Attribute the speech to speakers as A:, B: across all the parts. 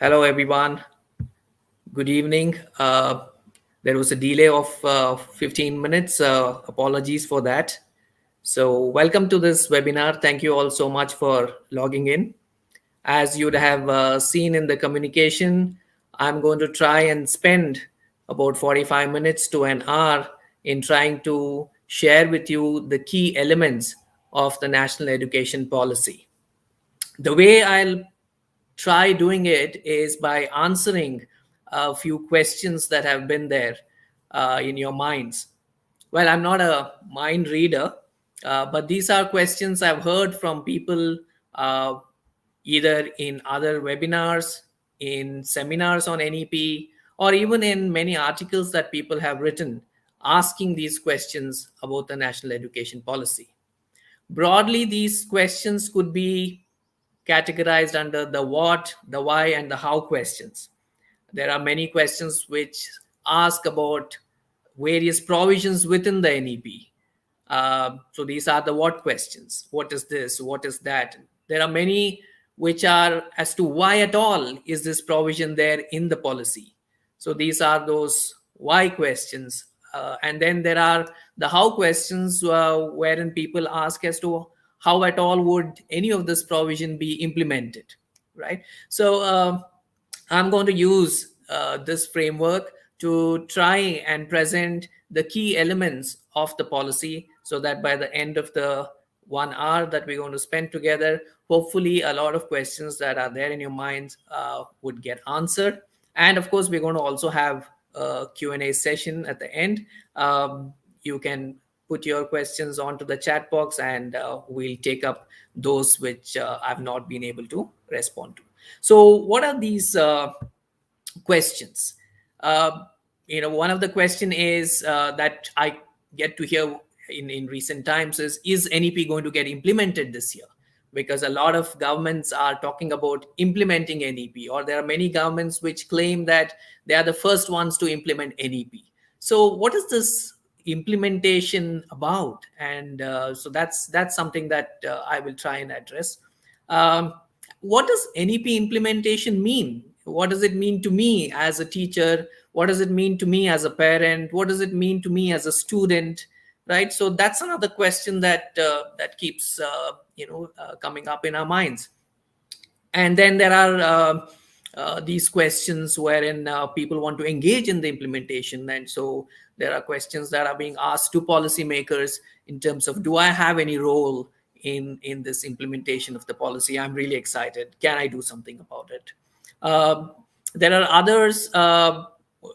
A: Hello, everyone. Good evening. There was a delay of 15 minutes. Apologies for that. So, welcome to this webinar. Thank you all so much for logging in. As you'd have seen in the communication, I'm going to try and spend about 45 minutes to an hour in trying to share with you the key elements of the national education policy. The way I'll try doing it is by answering a few questions that have been there in your minds. Well, I'm not a mind reader, but these are questions I've heard from people uh, either in other webinars, in seminars on NEP, or even in many articles that people have written asking these questions about the national education policy. Broadly, these questions could be categorized under the what, the why, and the how questions. There are many questions which ask about various provisions within the NEP. So these are the what questions. What is this? What is that? There are many which are as to why at all is this provision there in the policy. So these are those why questions. And then there are the how questions wherein people ask as to how at all would any of this provision be implemented, right? So I'm going to use this framework to try and present the key elements of the policy so that by the end of the 1 hour that we're going to spend together, hopefully a lot of questions that are there in your minds would get answered. And of course, we're going to also have a Q&A session at the end. You can put your questions onto the chat box and we'll take up those which I've not been able to respond to. So what are these questions? One of the question is that I get to hear in recent times is NEP going to get implemented this year? Because a lot of governments are talking about implementing NEP, or there are many governments which claim that they are the first ones to implement NEP. So what is this implementation about? And so that's something that I will try and address. What does NEP implementation mean? What does it mean to me as a teacher? What does it mean to me as a parent? What does it mean to me as a student? Right. So that's another question that keeps coming up in our minds. And then there are these questions wherein people want to engage in the implementation, and so there are questions that are being asked to policymakers in terms of, do I have any role in this implementation of the policy? I'm really excited. Can I do something about it? There are others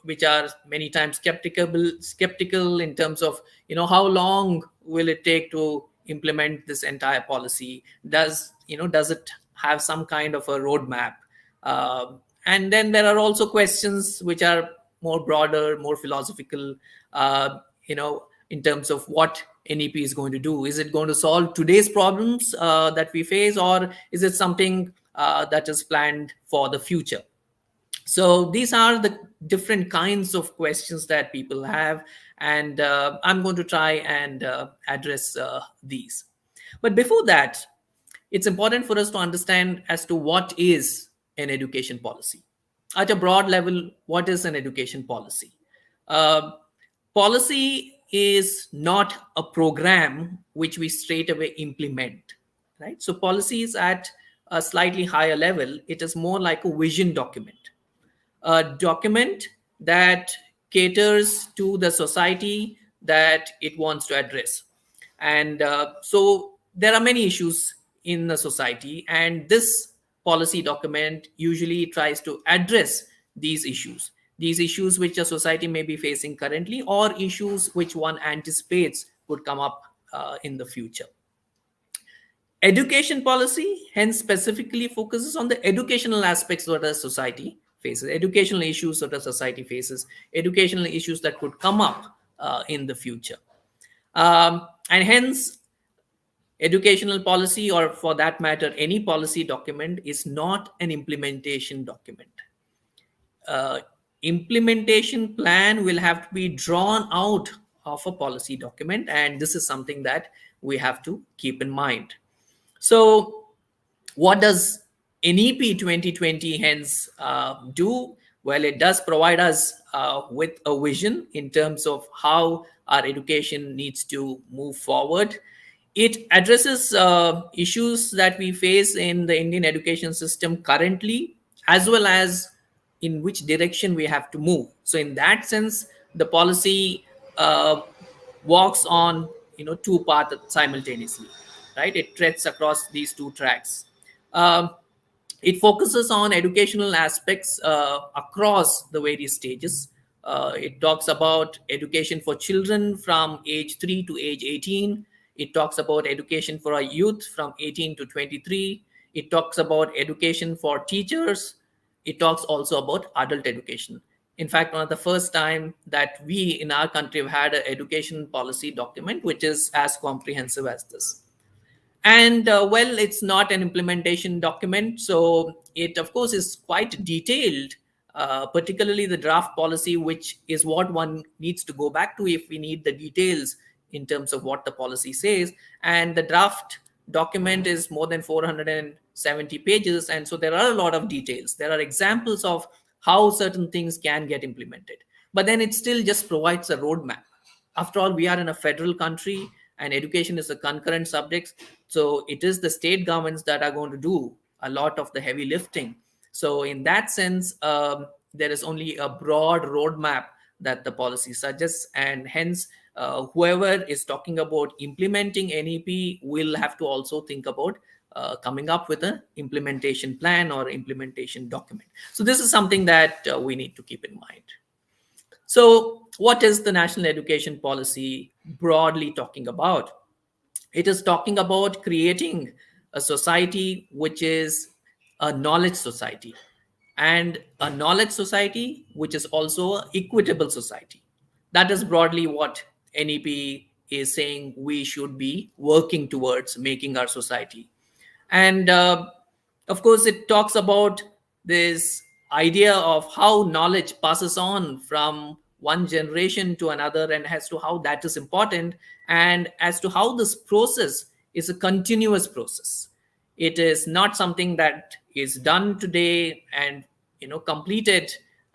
A: which are many times skeptical in terms of, how long will it take to implement this entire policy? Does it have some kind of a roadmap? And then there are also questions which are more broader, more philosophical, in terms of what NEP is going to do. Is it going to solve today's problems that we face, or is it something that is planned for the future? So these are the different kinds of questions that people have, and I'm going to try and address these. But before that, it's important for us to understand as to what is an education policy. At a broad level, what is an education policy? Uh, Policy is not a program which we straight away implement, right? So policy is at a slightly higher level. It is more like a vision document, a document that caters to the society that it wants to address. And so there are many issues in the society, and this policy document usually tries to address these issues which a society may be facing currently, or issues which one anticipates could come up in the future. Education policy hence specifically focuses on the educational aspects that the society faces, educational issues that the society faces, educational issues that could come up in the future. And hence, educational policy, or for that matter, any policy document, is not an implementation document. Implementation plan will have to be drawn out of a policy document, and this is something that we have to keep in mind. So what does NEP 2020 hence do? Well, it does provide us with a vision in terms of how our education needs to move forward. It addresses issues that we face in the Indian education system currently, as well as in which direction we have to move. So, in that sense, the policy uh, walks on two paths simultaneously, right? It treads across these two tracks. Um, it focuses on educational aspects across the various stages. It talks about education for children from age 3 to age 18. It talks about education for our youth from 18 to 23. It talks about education for teachers. It talks also about adult education. In fact, one of the first time that we in our country have had an education policy document which is as comprehensive as this. And well, it's not an implementation document, so it of course is quite detailed, particularly the draft policy, which is what one needs to go back to if we need the details in terms of what the policy says. And the draft document is more than 470 pages, and so there are a lot of details. There are examples of how certain things can get implemented, but then it still just provides a roadmap. After all, we are in a federal country and education is a concurrent subject, so it is the state governments that are going to do a lot of the heavy lifting. So in that sense, there is only a broad roadmap that the policy suggests, and hence whoever is talking about implementing NEP will have to also think about coming up with an implementation plan or implementation document. So this is something that we need to keep in mind. So, what is the national education policy broadly talking about? It is talking about creating a society which is a knowledge society, and a knowledge society which is also an equitable society. That is broadly what NEP is saying we should be working towards making our society. And of course, it talks about this idea of how knowledge passes on from one generation to another, and as to how that is important, and as to how this process is a continuous process. It is not something that is done today and completed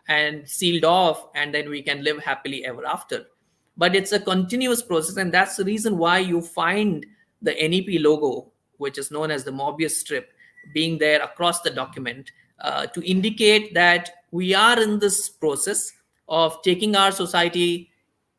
A: and sealed off, and then we can live happily ever after. But it's a continuous process, and that's the reason why you find the NEP logo, which is known as the Mobius strip, being there across the document, to indicate that we are in this process of taking our society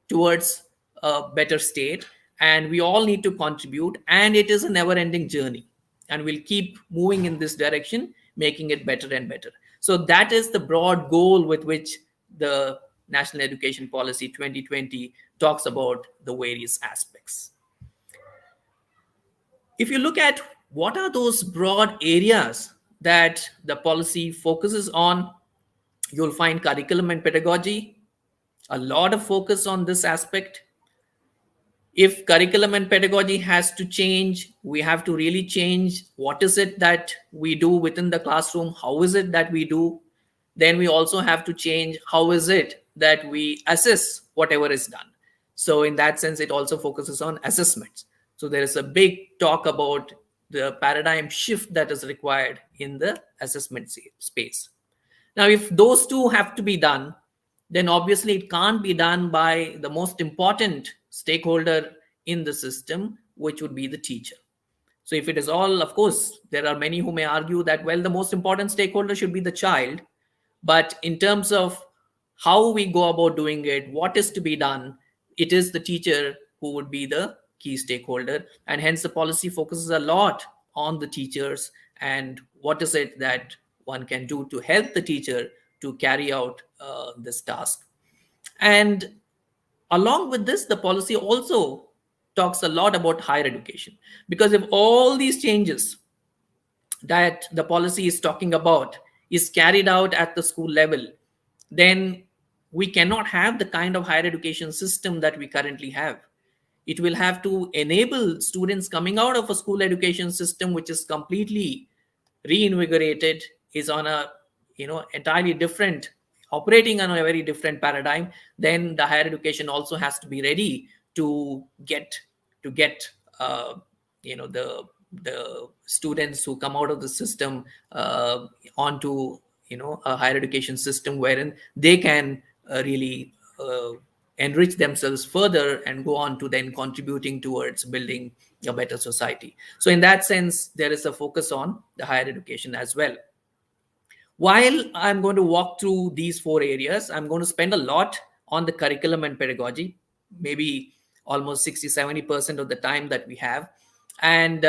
A: towards a better state, and we all need to contribute, and it is a never ending journey, and we'll keep moving in this direction, making it better and better. So that is the broad goal with which the National Education Policy 2020 talks about the various aspects. If you look at what are those broad areas that the policy focuses on, you'll find curriculum and pedagogy, a lot of focus on this aspect. If curriculum and pedagogy has to change, we have to really change what is it that we do within the classroom, how is it that we do. Then we also have to change how is it that we assess whatever is done. So in that sense, it also focuses on assessments. So there is a big talk about the paradigm shift that is required in the assessment space. Now, if those two have to be done, then obviously it can't be done by the most important stakeholder in the system, which would be the teacher. So if it is all, of course, there are many who may argue that, well, the most important stakeholder should be the child. But in terms of how we go about doing it, what is to be done, it is the teacher who would be the key stakeholder. And hence the policy focuses a lot on the teachers and what is it that one can do to help the teacher to carry out this task. And along with this, the policy also talks a lot about higher education, because if all these changes that the policy is talking about is carried out at the school level, then we cannot have the kind of higher education system that we currently have. It will have to enable students coming out of a school education system which is completely reinvigorated, is on a entirely different, operating on a very different paradigm. Then the higher education also has to be ready to get uh, the students who come out of the system onto a higher education system wherein they can really enrich themselves further and go on to then contributing towards building a better society. So in that sense, there is a focus on the higher education as well. While I'm going to walk through these four areas, I'm going to spend a lot on the curriculum and pedagogy, maybe almost 60-70% of the time that we have. And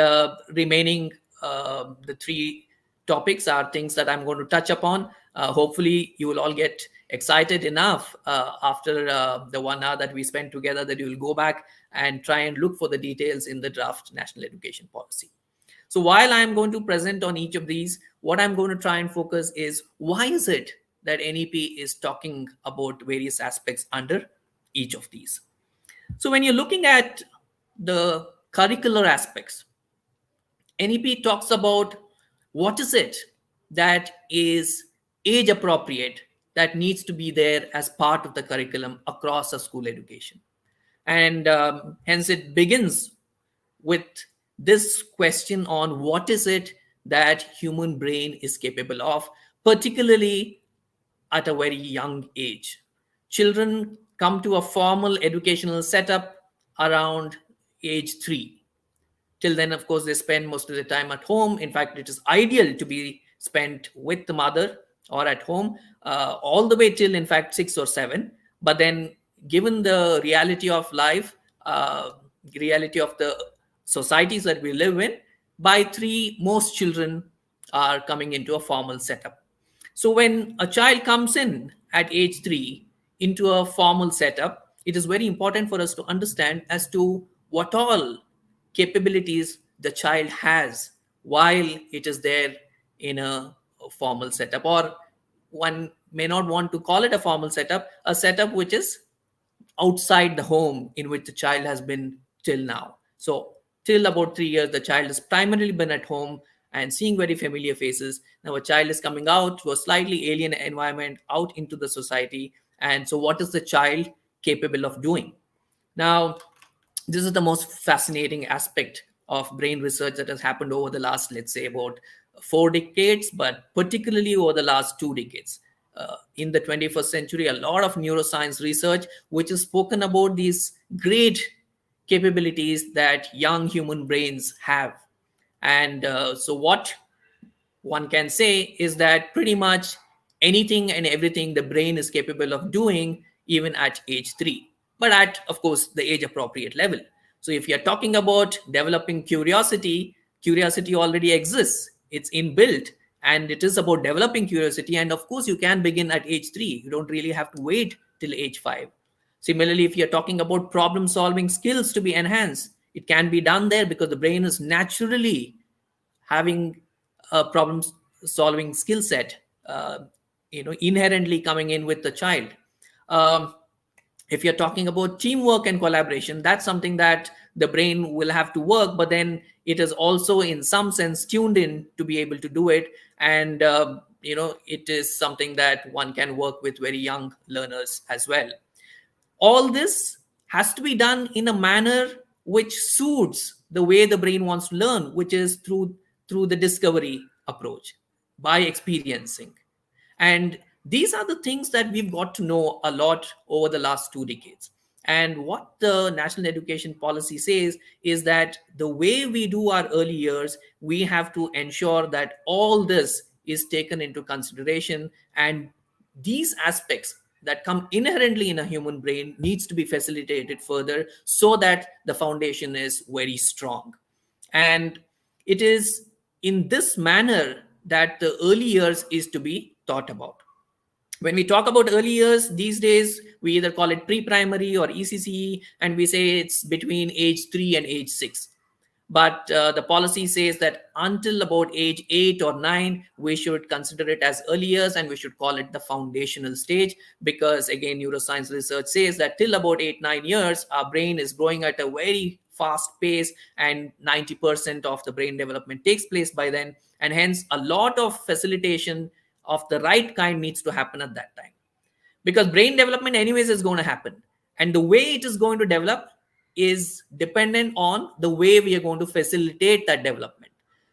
A: remaining the three topics are things that I'm going to touch upon. Hopefully, you will all get excited enough after the 1 hour that we spend together that you will go back and try and look for the details in the draft National Education Policy. So while I'm going to present on each of these, what I'm going to try and focus is why is it that NEP is talking about various aspects under each of these. So when you're looking at the curricular aspects, NEP talks about what is it that is age appropriate that needs to be there as part of the curriculum across a school education. And hence it begins with this question on what is it that human brain is capable of, particularly at a very young age. Children come to a formal educational setup around age 3. Till then, of course, they spend most of the time at home. In fact, it is ideal to be spent with the mother or at home all the way till, in fact, 6 or 7. But then, given the reality of life, reality of the societies that we live in, by 3, most children are coming into a formal setup. So when a child comes in at age 3 into a formal setup, it is very important for us to understand as to what all capabilities the child has while it is there in a formal setup, or one may not want to call it a setup which is outside the home in which the child has been till now. So, till about 3 years, the child has primarily been at home and seeing very familiar faces. Now, a child is coming out to a slightly alien environment, out into the society. And so, what is the child capable of doing? Now, this is the most fascinating aspect of brain research that has happened over the last, let's say, about 4 decades, but particularly over the last 2 decades. In the 21st century, a lot of neuroscience research which has spoken about these great capabilities that young human brains have. And so, what one can say is that pretty much anything and everything the brain is capable of doing, even at age 3, but at, of course, the age appropriate level. So, if you're talking about developing curiosity, curiosity already exists, it's inbuilt, and it is about developing curiosity. And of course, you can begin at age 3, you don't really have to wait till age 5. Similarly, if you're talking about problem solving skills to be enhanced, it can be done there because the brain is naturally having a problem solving skill set inherently coming in with the child. um, if you're talking about teamwork and collaboration, that's something that the brain will have to work, but then it is also in some sense tuned in to be able to do it. And it is something that one can work with very young learners as well. All this has to be done in a manner which suits the way the brain wants to learn, which is through the discovery approach, by experiencing. And these are the things that we've got to know a lot over the last 2 decades. And what the national education policy says is that the way we do our early years, we have to ensure that all this is taken into consideration, and these aspects that come inherently in a human brain needs to be facilitated further so that the foundation is very strong. And it is in this manner that the early years is to be thought about. When we talk about early years these days, we either call it pre-primary or ECCE, and we say it's between age 3 and age 6. But the policy says that until about age 8 or 9, we should consider it as early years, and we should call it the foundational stage, because again, neuroscience research says that till about 8-9 years, our brain is growing at a very fast pace, and 90% of the brain development takes place by then. And hence, a lot of facilitation of the right kind needs to happen at that time, because brain development anyways is going to happen, and the way it is going to develop is dependent on the way we are going to facilitate that development.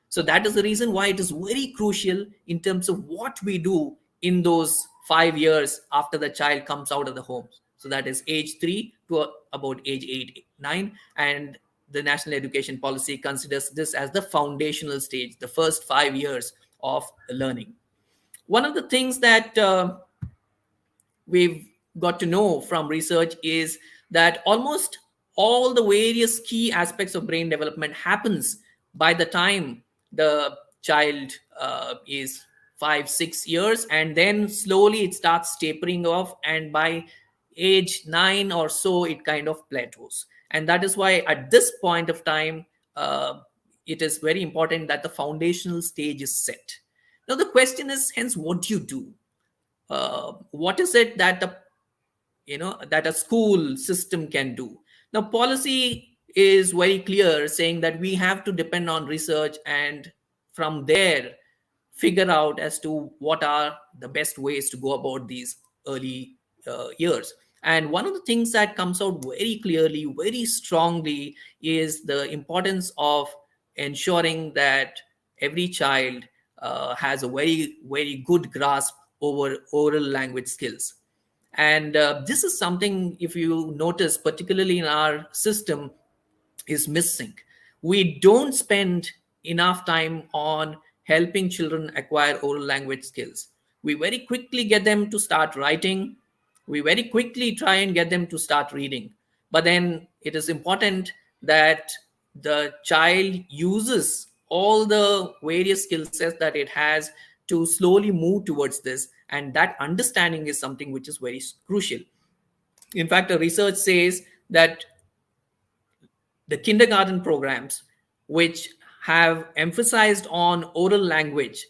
A: So that is the reason why it is very crucial in terms of what we do in those 5 years after the child comes out of the home. So that is age 3 to about age 8, 9. And the national education policy considers this as the foundational stage, the first 5 years of learning. One of the things that we've got to know from research is that almost all the various key aspects of brain development happens by the time the child is 5 6 years, and then slowly it starts tapering off, and by age 9 or so it kind of plateaus. And that is why at this point of time, it is very important that the foundational stage is set. Now the question is, hence, what do you do? What is it that the that a school system can do? Now policy is very clear, saying that we have to depend on research, and from there figure out as to what are the best ways to go about these early years. And one of the things that comes out very clearly, very strongly, is the importance of ensuring that every child has a very, very good grasp over oral language skills. And this is something, if you notice, particularly in our system, is missing. We don't spend enough time on helping children acquire oral language skills. We very quickly get them to start writing. We very quickly try and get them to start reading. But then it is important that the child uses all the various skill sets that it has to slowly move towards this. And that understanding is something which is very crucial. In fact, the research says that the kindergarten programs which have emphasized on oral language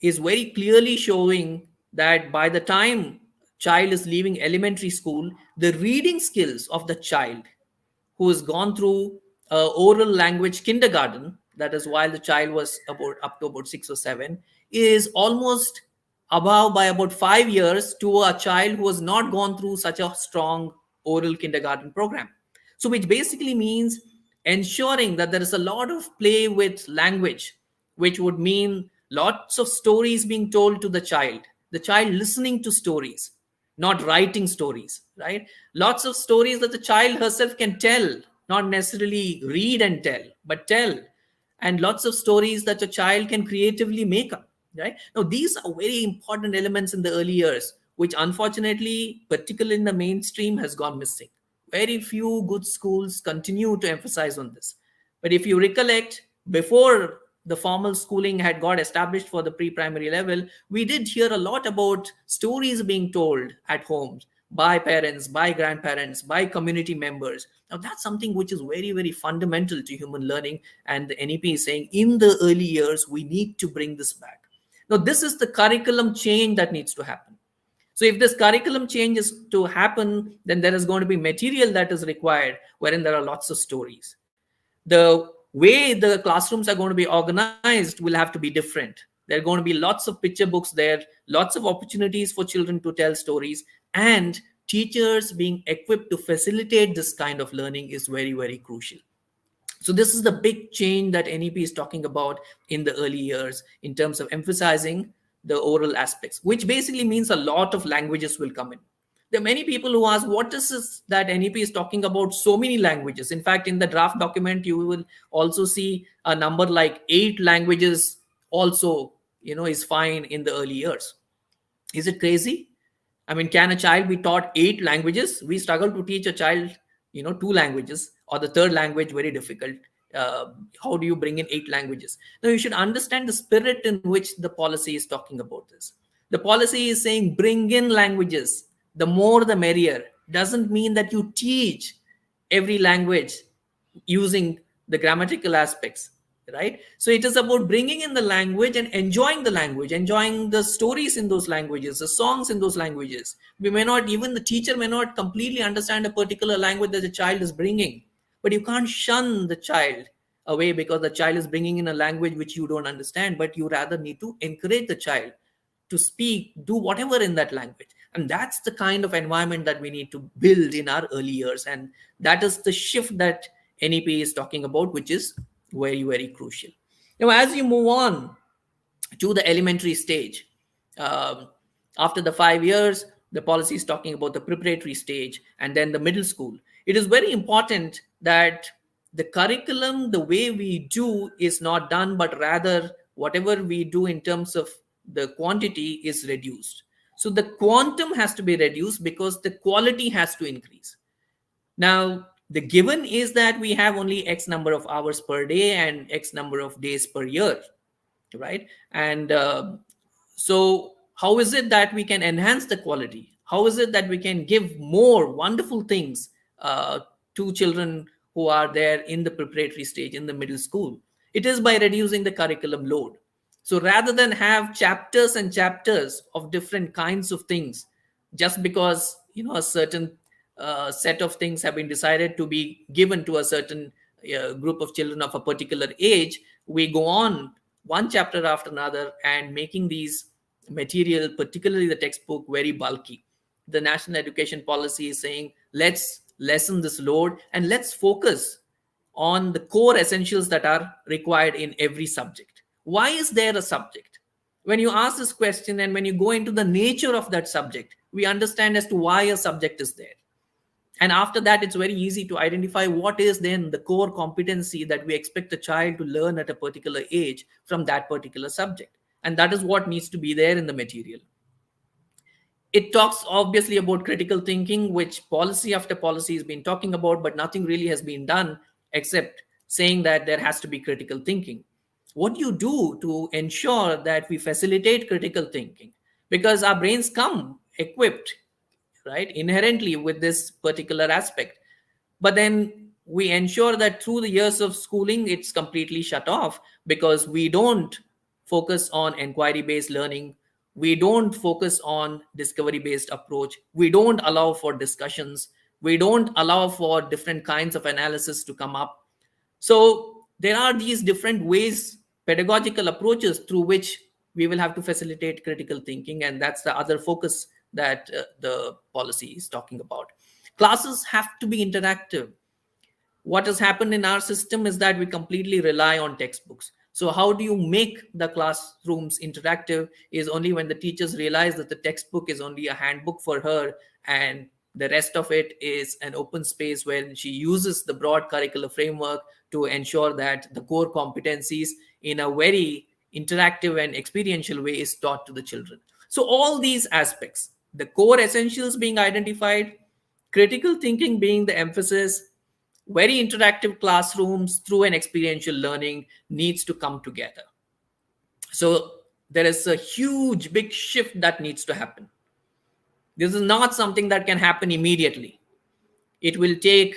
A: is very clearly showing that by the time child is leaving elementary school, the reading skills of the child who has gone through oral language kindergarten, that is while the child was about up to about 6 or 7, is almost above by about 5 years to a child who has not gone through such a strong oral kindergarten program. So which basically means ensuring that there is a lot of play with language, which would mean lots of stories being told to the child listening to stories, not writing stories, right? Lots of stories that the child herself can tell, not necessarily read and tell, but tell. And lots of stories that a child can creatively make up, right? Now, these are very important elements in the early years, which unfortunately, particularly in the mainstream, has gone missing. Very few good schools continue to emphasize on this. But if you recollect, before the formal schooling had got established for the pre-primary level, we did hear a lot about stories being told at homes by parents, by grandparents, by community members. Now that's something which is very, very fundamental to human learning. And the NEP is saying in the early years, we need to bring this back. Now, this is the curriculum change that needs to happen. So if this curriculum change is to happen, then there is going to be material that is required wherein there are lots of stories. The way the classrooms are going to be organized will have to be different. There are going to be lots of picture books there, lots of opportunities for children to tell stories, and teachers being equipped to facilitate this kind of learning is very, very crucial. So this is the big change that NEP is talking about in the early years in terms of emphasizing the oral aspects, which basically means a lot of languages will come in. There are many people who ask, what is this that NEP is talking about so many languages? In fact, in the draft document, you will also see a number like 8 languages also, is fine in the early years. Is it crazy? I mean, can a child be taught 8 languages? We struggle to teach a child, 2 languages, or the third language very difficult. How do you bring in 8 languages? Now, you should understand the spirit in which the policy is talking about this. The policy is saying bring in languages. The more the merrier. Doesn't mean that you teach every language using the grammatical aspects, right? So it is about bringing in the language and enjoying the language, enjoying the stories in those languages, the songs in those languages. We may not, even the teacher may not completely understand a particular language that the child is bringing, but you can't shun the child away because the child is bringing in a language which you don't understand, but you rather need to encourage the child to speak, do whatever in that language. And that's the kind of environment that we need to build in our early years. And that is the shift that NEP is talking about, which is very, very crucial. Now, as you move on to the elementary stage, um, after the 5 years, the policy is talking about the preparatory stage and then the middle school. It is very important that the curriculum, the way we do, is not done, but rather whatever we do in terms of the quantity is reduced. So the quantum has to be reduced because the quality has to increase. Now, the given is that we have only X number of hours per day and X number of days per year, right? And so, how is it that we can enhance the quality? How is it that we can give more wonderful things uh, to children who are there in the preparatory stage, in the middle school? It is by reducing the curriculum load. So rather than have chapters and chapters of different kinds of things, just because a certain set of things have been decided to be given to a certain group of children of a particular age, we go on one chapter after another and making these material, particularly the textbook, very bulky. The national education policy is saying, let's lessen this load and let's focus on the core essentials that are required in every subject. Why is there a subject? When you ask this question and when you go into the nature of that subject, we understand as to why a subject is there. And after that, it's very easy to identify what is then the core competency that we expect a child to learn at a particular age from that particular subject. And that is what needs to be there in the material. It talks obviously about critical thinking, which policy after policy has been talking about, but nothing really has been done except saying that there has to be critical thinking. What do you do to ensure that we facilitate critical thinking? Because our brains come equipped, right, inherently with this particular aspect. But then we ensure that through the years of schooling, it's completely shut off because we don't focus on inquiry based learning. We don't focus on discovery based approach. We don't allow for discussions. We don't allow for different kinds of analysis to come up. So there are these different ways, pedagogical approaches through which we will have to facilitate critical thinking. And that's the other focus that the policy is talking about. Classes have to be interactive. What has happened in our system is that we completely rely on textbooks. So how do you make the classrooms interactive is only when the teachers realize that the textbook is only a handbook for her and the rest of it is an open space where she uses the broad curricular framework to ensure that the core competencies in a very interactive and experiential way is taught to the children. So all these aspects, the core essentials being identified, critical thinking being the emphasis, very interactive classrooms through an experiential learning needs to come together. So there is a huge, big shift that needs to happen. This is not something that can happen immediately. It will take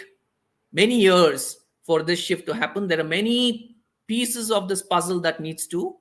A: many years for this shift to happen. There are many pieces of this puzzle that needs to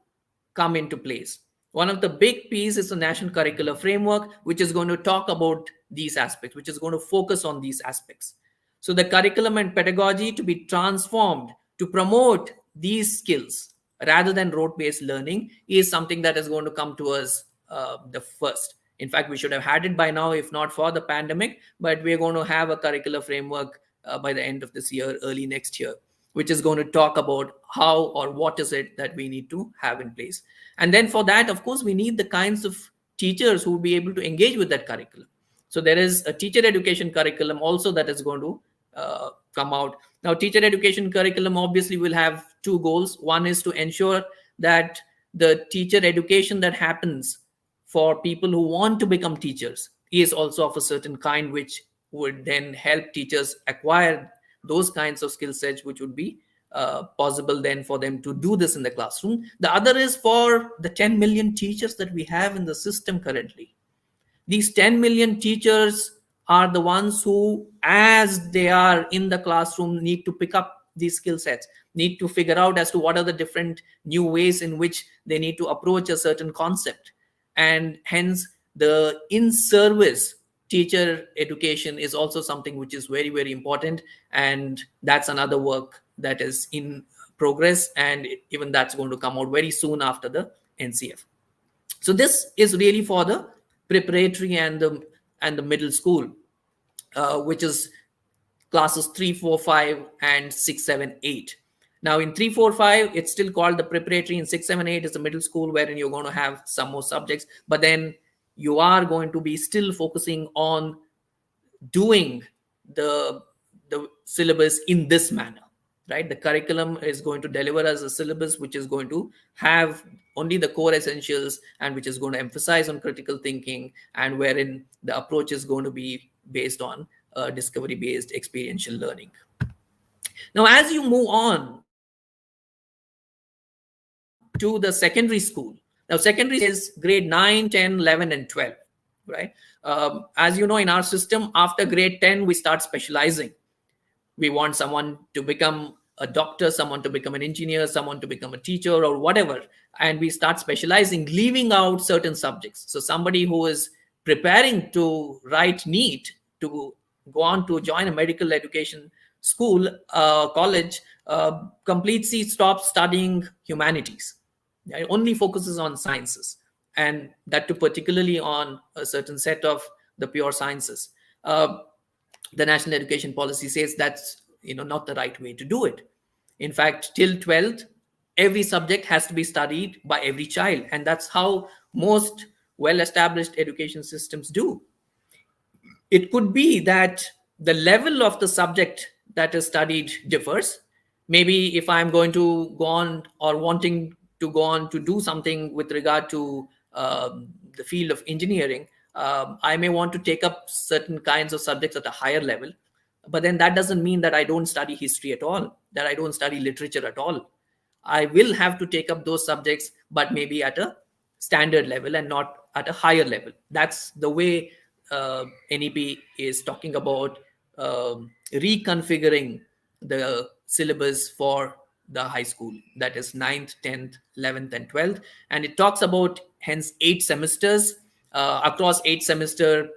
A: come into place. One of the big pieces is the national curricular framework, which is going to talk about these aspects, which is going to focus on these aspects. So the curriculum and pedagogy to be transformed to promote these skills rather than rote-based learning is something that is going to come to us the first. In fact, we should have had it by now, if not for the pandemic, but we're going to have a curricular framework by the end of this year, early next year, which is going to talk about how or what is it that we need to have in place. And then for that, of course, we need the kinds of teachers who will be able to engage with that curriculum. So there is a teacher education curriculum also that is going to come out. Now, teacher education curriculum obviously will have two goals. One is to ensure that the teacher education that happens for people who want to become teachers is also of a certain kind, which would then help teachers acquire those kinds of skill sets, which would be possible then for them to do this in the classroom. The other is for the 10 million teachers that we have in the system currently. These 10 million teachers are the ones who, as they are in the classroom, need to pick up these skill sets, need to figure out as to what are the different new ways in which they need to approach a certain concept. And hence, the in-service teacher education is also something which is very, very important. And that's another work that is in progress. And even that's going to come out very soon after the NCF. So this is really for the preparatory and the middle school, which is classes 3, 4, 5, and 6, 7, 8. Now, in 3, 4, 5, it's still called the preparatory, and 6, 7, 8 is the middle school, wherein you're going to have some more subjects. But then you are going to be still focusing on doing the the syllabus in this manner, right? The curriculum is going to deliver us a syllabus which is going to have only the core essentials, and which is going to emphasize on critical thinking, and wherein the approach is going to be based on discovery based experiential learning. Now, as you move on to the secondary school, now secondary school is grade 9, 10, 11, and 12, right? As you know, in our system, after grade 10 we start specializing. We want someone to become a doctor, someone to become an engineer, someone to become a teacher, or whatever, and we start specializing, leaving out certain subjects. So somebody who is preparing to write NEET to go on to join a medical education school, college, completely stops studying humanities. It only focuses on sciences, and that too particularly on a certain set of the pure sciences. The national education policy says that's not the right way to do it. In fact, till 12th, every subject has to be studied by every child, and that's how most well established education systems do. It could be that the level of the subject that is studied differs. Maybe if I'm going to go on, or wanting to go on to do something with regard to the field of engineering, I may want to take up certain kinds of subjects at a higher level. But then that doesn't mean that I don't study history at all, that I don't study literature at all. I will have to take up those subjects, but maybe at a standard level and not at a higher level. That's the way NEP is talking about reconfiguring the syllabus for the high school, that is ninth, 10th, 11th, and 12th. And it talks about hence 8 semesters. Across 8 semesters,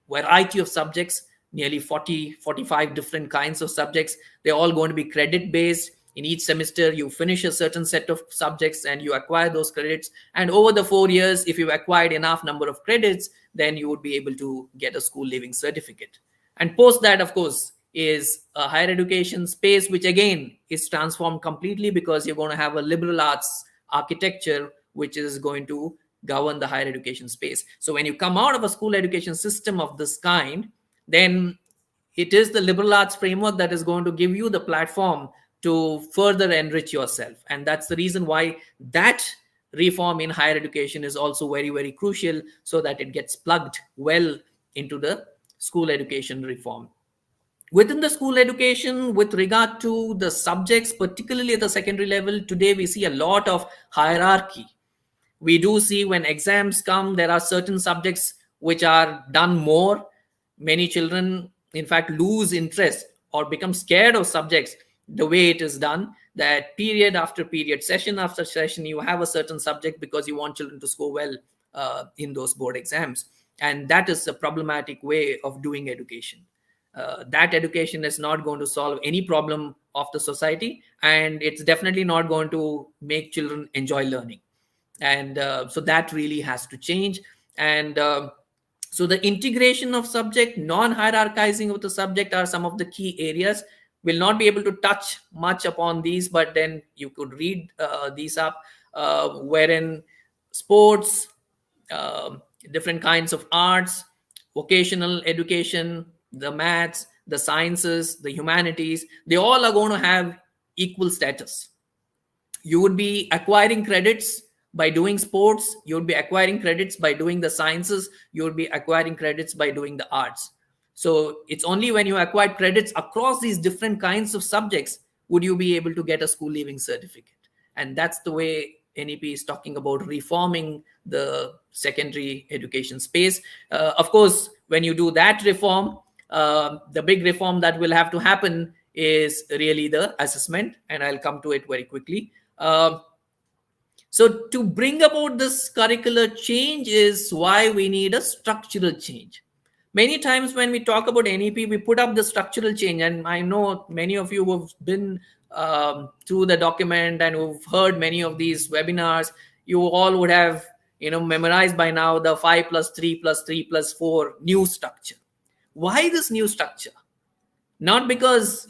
A: variety of subjects, nearly 40, 45 different kinds of subjects. They're all going to be credit based. In each semester, you finish a certain set of subjects and you acquire those credits. And over the 4 years, if you've acquired enough number of credits, then you would be able to get a school leaving certificate. And post that, of course, is a higher education space, which again is transformed completely, because you're going to have a liberal arts architecture which is going to govern the higher education space. So when you come out of a school education system of this kind, then it is the liberal arts framework that is going to give you the platform to further enrich yourself. And that's the reason why that reform in higher education is also very, very crucial, so that it gets plugged well into the school education reform. Within the school education, with regard to the subjects, particularly at the secondary level, today we see a lot of hierarchy. We do see when exams come, there are certain subjects which are done more. Many children, in fact, lose interest or become scared of subjects the way it is done, that period after period, session after session, you have a certain subject because you want children to score well in those board exams. And that is a problematic way of doing education. That education is not going to solve any problem of the society, and it's definitely not going to make children enjoy learning. And so that really has to change. And so the integration of subject, non-hierarchizing of the subject are some of the key areas. We'll not be able to touch much upon these, but then you could read these up, wherein sports, different kinds of arts, vocational education, the maths, the sciences, the humanities, they all are going to have equal status. You would be acquiring credits by doing sports, you would be acquiring credits by doing the sciences, you would be acquiring credits by doing the arts. So it's only when you acquire credits across these different kinds of subjects would you be able to get a school leaving certificate. And that's the way NEP is talking about reforming the secondary education space. Of course, when you do that reform, the big reform that will have to happen is really the assessment, and I'll come to it very quickly. So to bring about this curricular change is why we need a structural change. Many times when we talk about NEP, we put up the structural change, and I know many of you have been through the document and who've heard many of these webinars. You all would have memorize by now the 5 plus 3 plus 3 plus 4 new structure. Why this new structure? Not because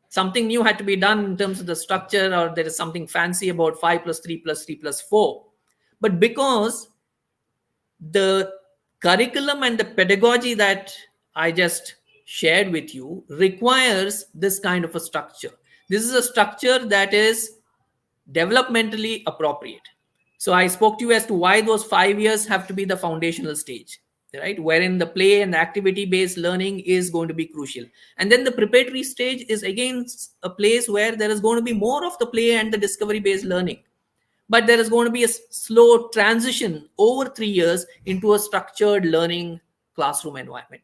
A: something new had to be done in terms of the structure, or there is something fancy about 5 plus 3 plus 3 plus 4, but because the curriculum and the pedagogy that I just shared with you requires this kind of a structure. This is a structure that is developmentally appropriate. So I spoke to you as to why those 5 years have to be the foundational stage, right? Wherein the play and activity based learning is going to be crucial. And then the preparatory stage is again a place where there is going to be more of the play and the discovery based learning. But there is going to be a slow transition over 3 years into a structured learning classroom environment.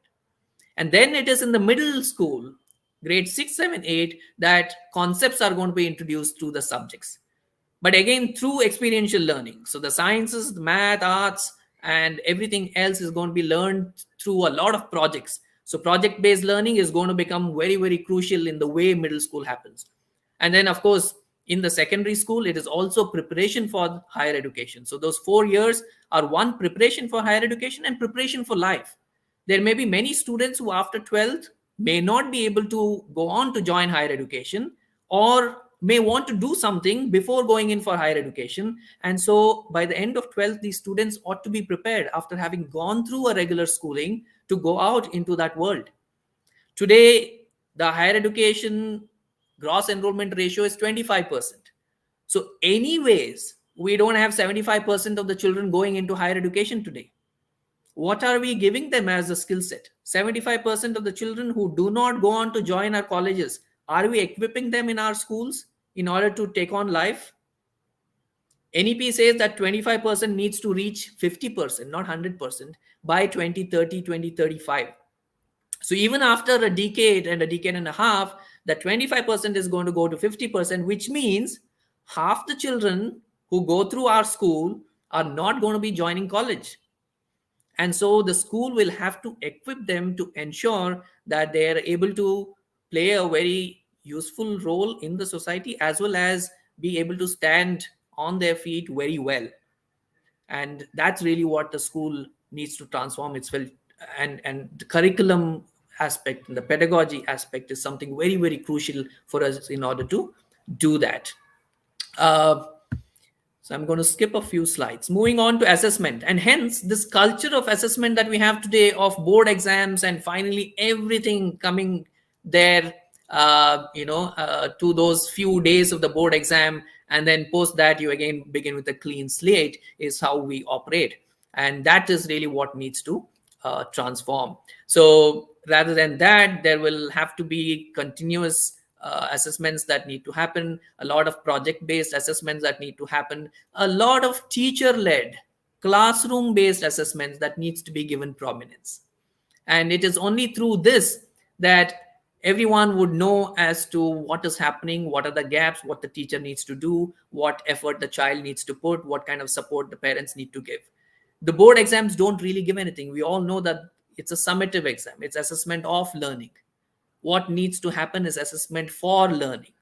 A: And then it is in the middle school, grade 6, 7, 8, that concepts are going to be introduced through the subjects. But again, through experiential learning. So the sciences, the math, arts, and everything else is going to be learned through a lot of projects. So project based learning is going to become very, very crucial in the way middle school happens. And then, of course, in the secondary school, it is also preparation for higher education. So those 4 years are one, preparation for higher education and preparation for life. There may be many students who after 12th may not be able to go on to join higher education, or may want to do something before going in for higher education. And so by the end of 12th, these students ought to be prepared after having gone through a regular schooling to go out into that world. Today, the higher education gross enrollment ratio is 25%. So anyways, we don't have 75% of the children going into higher education today. What are we giving them as a skill set? 75% of the children who do not go on to join our colleges, are we equipping them in our schools in order to take on life? NEP says that 25% needs to reach 50%, not 100%, by 2030, 2035. So even after a decade and a half, that 25% is going to go to 50%, which means half the children who go through our school are not going to be joining college. And so the school will have to equip them to ensure that they are able to play a very useful role in the society, as well as be able to stand on their feet very well. And that's really what the school needs to transform itself. And the curriculum aspect and the pedagogy aspect is something very, very crucial for us in order to do that. So I'm going to skip a few slides. Moving on to assessment. And hence, this culture of assessment that we have today of board exams and finally everything coming there, to those few days of the board exam. And then post that, you again begin with a clean slate is how we operate. And that is really what needs to transform. So rather than that, there will have to be continuous assessments that need to happen, a lot of project-based assessments that need to happen, a lot of teacher-led, classroom-based assessments that needs to be given prominence. And it is only through this that everyone would know as to what is happening, what are the gaps, what the teacher needs to do, what effort the child needs to put, what kind of support the parents need to give. The board exams don't really give anything. We all know that it's a summative exam. It's assessment of learning. What needs to happen is assessment for learning.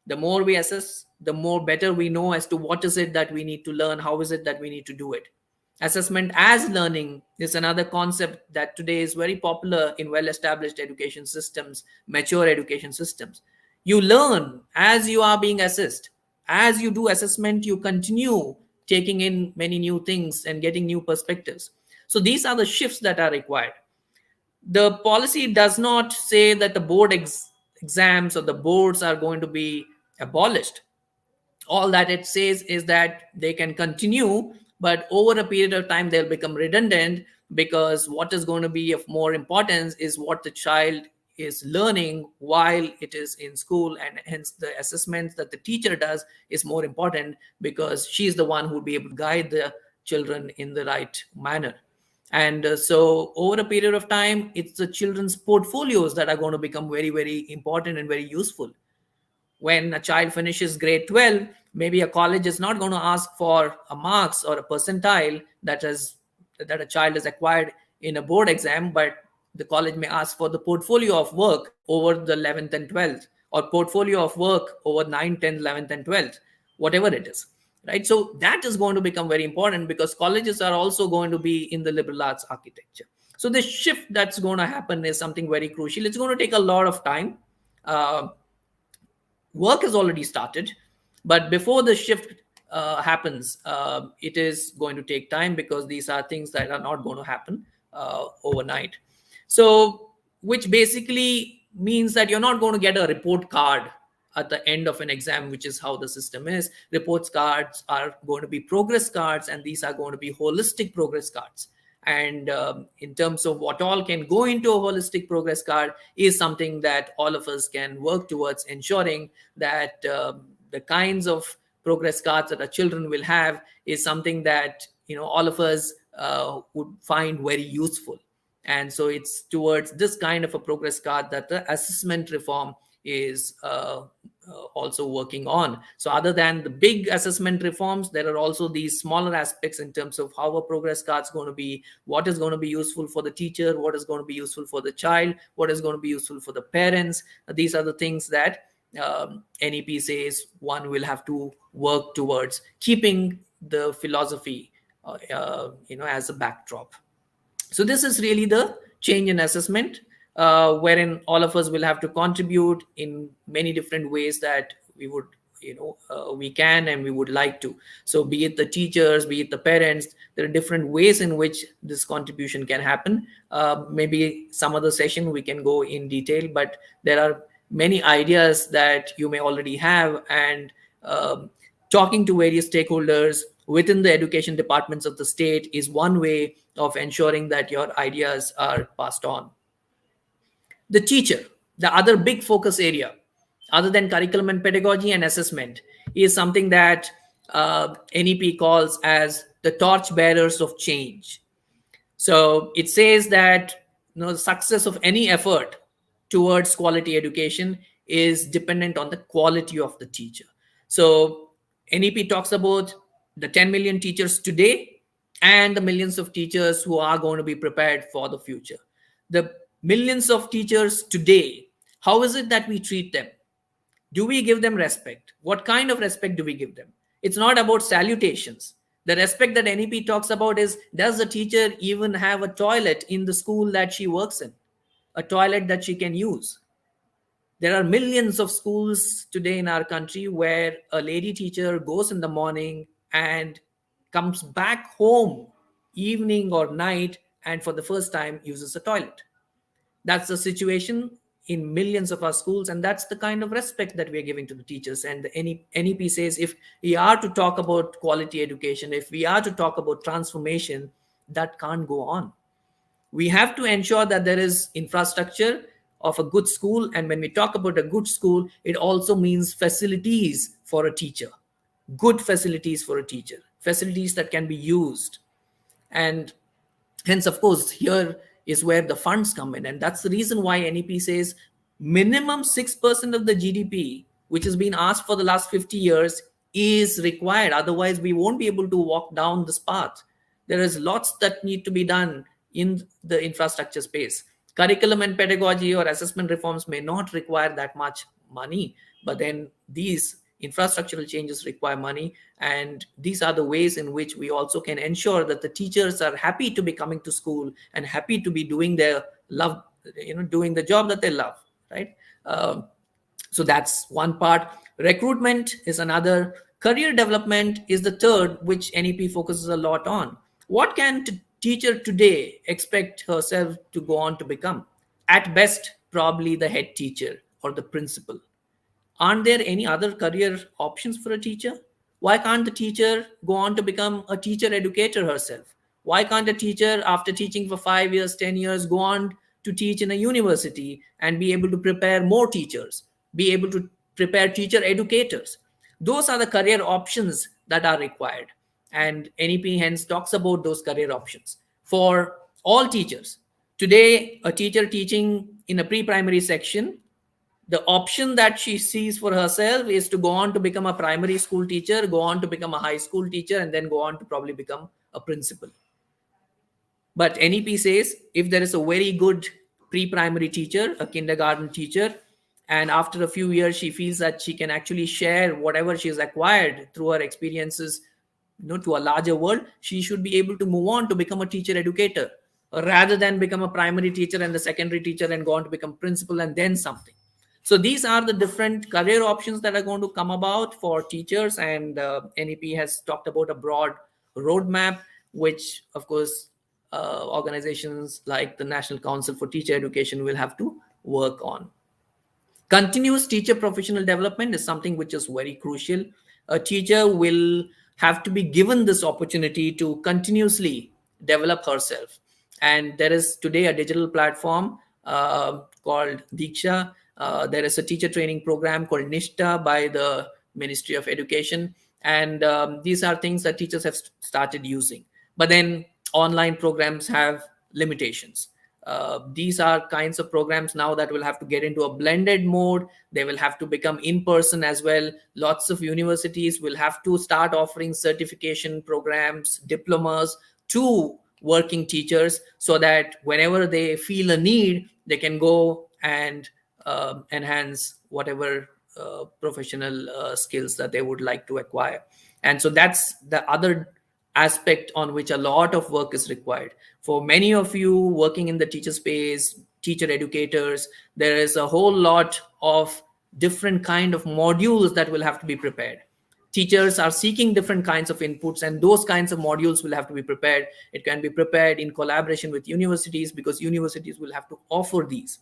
A: The more we assess, the more better we know as to what is it that we need to learn, how is it that we need to do it. Assessment as learning is another concept that today is very popular in well-established education systems, mature education systems. You learn as you are being assessed. As you do assessment, you continue taking in many new things and getting new perspectives. So these are the shifts that are required. The policy does not say that the board exams or the boards are going to be abolished. All that it says is that they can continue, but over a period of time they'll become redundant, because what is going to be of more importance is what the child is learning while it is in school, and hence the assessments that the teacher does is more important, because she's the one who will be able to guide the children in the right manner. And so over a period of time, it's the children's portfolios that are going to become very, very important and very useful. When a child finishes grade 12, maybe a college is not going to ask for a marks or a percentile that a child has acquired in a board exam, but the college may ask for the portfolio of work over the 11th and 12th, or portfolio of work over 9th, 10th, 11th and 12th, whatever it is, right? So that is going to become very important, because colleges are also going to be in the liberal arts architecture. So the shift that's going to happen is something very crucial. It's going to take a lot of time. uh, Work has already started, but before the shift happens, it is going to take time, because these are things that are not going to happen overnight. So which basically means that you're not going to get a report card at the end of an exam, which is how the system is. Reports cards are going to be progress cards, and these are going to be holistic progress cards. And in terms of what all can go into a holistic progress card is something that all of us can work towards ensuring that the kinds of progress cards that our children will have is something that all of us would find very useful. And so it's towards this kind of a progress card that the assessment reform is also working on. So other than the big assessment reforms, there are also these smaller aspects in terms of how a progress card is going to be, what is going to be useful for the teacher, what is going to be useful for the child, what is going to be useful for the parents. These are the things that NEP says one will have to work towards, keeping the philosophy as a backdrop. So this is really the change in assessment, wherein all of us will have to contribute in many different ways that we would we can and we would like to. So be it the teachers, be it the parents, there are different ways in which this contribution can happen. Maybe some other session we can go in detail, but there are many ideas that you may already have, and talking to various stakeholders within the education departments of the state is one way of ensuring that your ideas are passed on. The teacher, the other big focus area, other than curriculum and pedagogy and assessment, is something that NEP calls as the torch bearers of change. So it says that the success of any effort towards quality education is dependent on the quality of the teacher. So NEP talks about the 10 million teachers today and the millions of teachers who are going to be prepared for the future. The millions of teachers today, how is it that we treat them? Do we give them respect? What kind of respect do we give them? It's not about salutations. The respect that NEP talks about is, does the teacher even have a toilet in the school that she works in? A toilet that she can use? There are millions of schools today in our country where a lady teacher goes in the morning and comes back home evening or night, and for the first time uses a toilet. That's the situation in millions of our schools, and that's the kind of respect that we are giving to the teachers. And the NEP says, if we are to talk about quality education, if we are to talk about transformation, that can't go on. We have to ensure that there is infrastructure of a good school, and when we talk about a good school, it also means facilities for a teacher, good facilities for a teacher, facilities that can be used. And hence, of course, here is where the funds come in. And that's the reason why NEP says minimum 6% of the GDP, which has been asked for the last 50 years, is required. Otherwise, we won't be able to walk down this path. There is lots that need to be done in the infrastructure space. Curriculum and pedagogy or assessment reforms may not require that much money, but then these infrastructural changes require money, and these are the ways in which we also can ensure that the teachers are happy to be coming to school and happy to be doing their love, doing the job that they love, right? So that's one part. Recruitment is another. Career development is the third, which NEP focuses a lot on. What can teacher today expect herself to go on to become? At best, probably the head teacher or the principal. Aren't there any other career options for a teacher? Why can't the teacher go on to become a teacher educator herself? Why can't a teacher, after teaching for 5 years, 10 years, go on to teach in a university and be able to prepare more teachers, be able to prepare teacher educators? Those are the career options that are required. And NEP hence talks about those career options for all teachers. Today, a teacher teaching in a pre primary section, the option that she sees for herself is to go on to become a primary school teacher, go on to become a high school teacher, and then go on to probably become a principal. But NEP says if there is a very good pre-primary teacher, a kindergarten teacher, and after a few years she feels that she can actually share whatever she's acquired through her experiences, to a larger world, she should be able to move on to become a teacher educator, rather than become a primary teacher and the secondary teacher and go on to become principal and then something. So these are the different career options that are going to come about for teachers, and NEP has talked about a broad roadmap, which of course organizations like the National Council for Teacher Education will have to work on. Continuous teacher professional development is something which is very crucial. A teacher will have to be given this opportunity to continuously develop herself. And there is today a digital platform called Diksha. There is a teacher training program called Nishta by the Ministry of Education. And these are things that teachers have started using. But then online programs have limitations. These are kinds of programs now that will have to get into a blended mode. They will have to become in person as well. Lots of universities will have to start offering certification programs, diplomas to working teachers, so that whenever they feel a need, they can go and enhance whatever professional skills that they would like to acquire. And so that's the other aspect on which a lot of work is required. For many of you working in the teacher space, teacher educators, there is a whole lot of different kind of modules that will have to be prepared. Teachers are seeking different kinds of inputs, and those kinds of modules will have to be prepared. It can be prepared in collaboration with universities, because universities will have to offer these.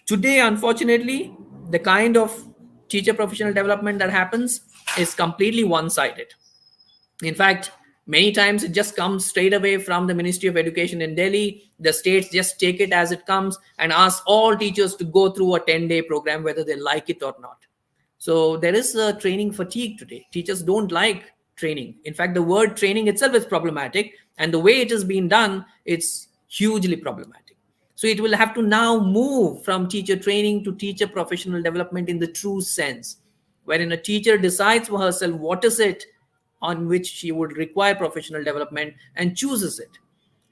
A: Today, unfortunately, the kind of teacher professional development that happens is completely one-sided. In fact, many times it just comes straight away from the Ministry of Education in Delhi. The states just take it as it comes and ask all teachers to go through a 10-day program, whether they like it or not. So there is a training fatigue today. Teachers don't like training. In fact, the word training itself is problematic, and the way it is being done, it's hugely problematic. So it will have to now move from teacher training to teacher professional development in the true sense, wherein a teacher decides for herself what is it on which she would require professional development and chooses it.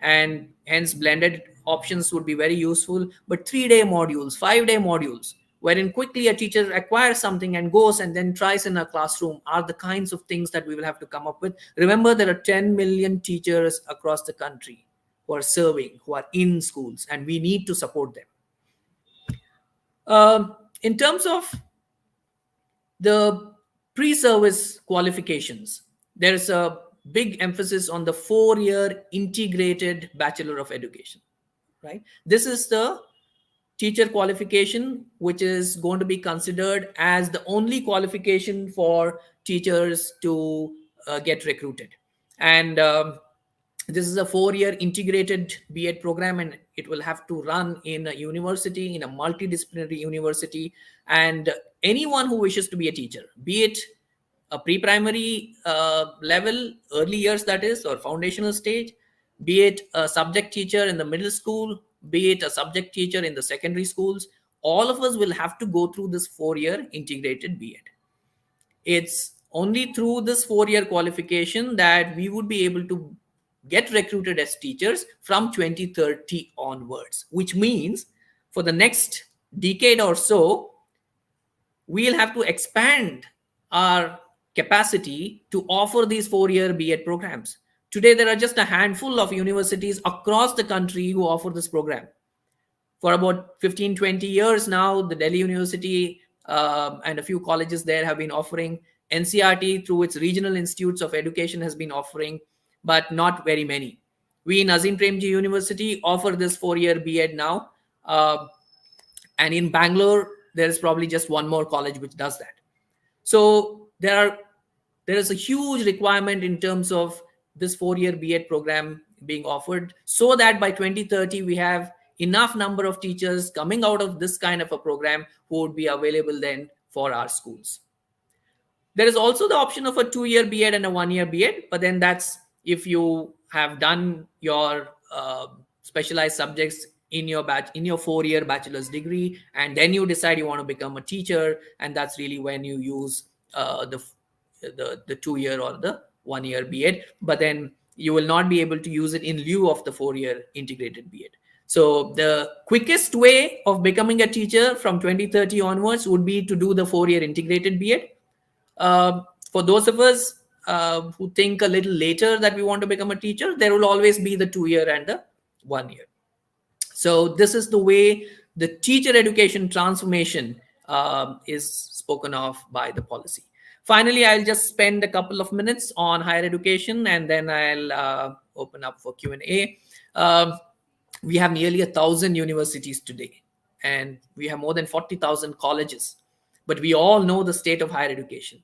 A: And hence blended options would be very useful. But 3-day modules, 5-day modules, wherein quickly a teacher acquires something and goes and then tries in a classroom, are the kinds of things that we will have to come up with. Remember, there are 10 million teachers across the country who are serving, who are in schools, and we need to support them. In terms of the pre-service qualifications, there is a big emphasis on the 4-year integrated Bachelor of Education, right? This is the teacher qualification which is going to be considered as the only qualification for teachers to get recruited. And this is a 4-year integrated B.Ed program, and it will have to run in a university, in a multidisciplinary university. And anyone who wishes to be a teacher, be it a pre-primary level, early years that is, or foundational stage, be it a subject teacher in the middle school, be it a subject teacher in the secondary schools, all of us will have to go through this 4-year integrated B.Ed. It's only through this 4-year qualification that we would be able to get recruited as teachers from 2030 onwards, which means for the next decade or so, we'll have to expand our capacity to offer these 4-year B.Ed programs. Today, there are just a handful of universities across the country who offer this program. For about 15, 20 years now, the Delhi University and a few colleges there have been offering. NCRT, through its regional institutes of education, has been offering, but not very many. We in Azim Premji University offer this 4-year B.Ed now. And in Bangalore, there is probably just one more college which does that. So there is a huge requirement in terms of this 4-year B.Ed program being offered, so that by 2030 we have enough number of teachers coming out of this kind of a program who would be available then for our schools. There is also the option of a 2-year B.Ed and a 1-year B.Ed, but then that's if you have done your specialized subjects in your 4-year bachelor's degree, and then you decide you want to become a teacher, and that's really when you use the 2-year or the 1-year B.Ed. But then you will not be able to use it in lieu of the 4-year integrated B.Ed. So the quickest way of becoming a teacher from 2030 onwards would be to do the 4-year integrated B.Ed. For those of us who think a little later that we want to become a teacher, there will always be the 2-year and the 1-year. So this is the way the teacher education transformation is spoken of by the policy. Finally, I'll just spend a couple of minutes on higher education, and then I'll open up for Q&A. We have nearly 1,000 universities today, and we have more than 40,000 colleges. But we all know the state of higher education.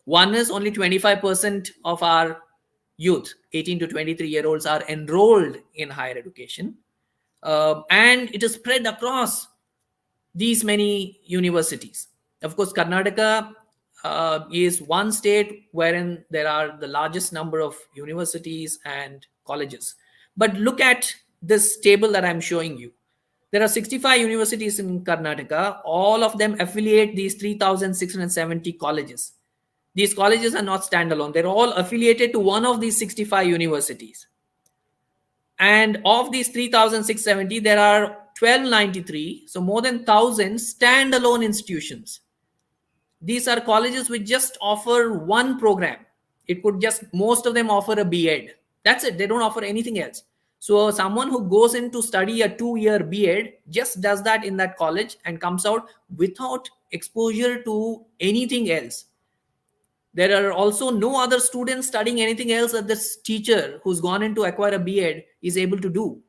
A: One is only 25% of our youth, 18 to 23-year-olds, are enrolled in higher education. And it is spread across these many universities. Of course, Karnataka is one state wherein there are the largest number of universities and colleges. But look at this table that I'm showing you. There are 65 universities in Karnataka. All of them affiliate these 3,670 colleges. These colleges are not standalone. They're all affiliated to one of these 65 universities. And of these 3,670, there are 1,293, so more than 1,000 standalone institutions. These are colleges which just offer one program. It could just, most of them offer a B.Ed. That's it. They don't offer anything else. So someone who goes in to study a 2-year B.Ed just does that in that college and comes out without exposure to anything else. There are also no other students studying anything else that this teacher who's gone in to acquire a B.Ed is able to do.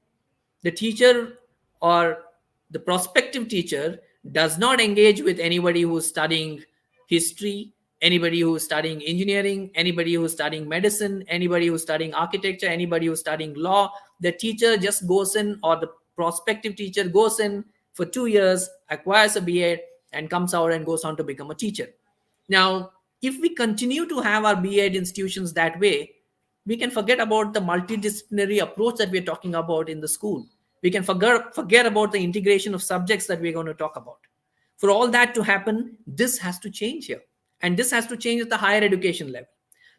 A: The teacher or the prospective teacher does not engage with anybody who's studying history, anybody who's studying engineering, anybody who's studying medicine, anybody who's studying architecture, anybody who's studying law. The teacher just goes in, or the prospective teacher goes in for 2 years, acquires a B.Ed, and comes out and goes on to become a teacher. Now, if we continue to have our B.Ed institutions that way, we can forget about the multidisciplinary approach that we're talking about in the school. We can forget about the integration of subjects that we're going to talk about. For all that to happen, this has to change here. And this has to change at the higher education level.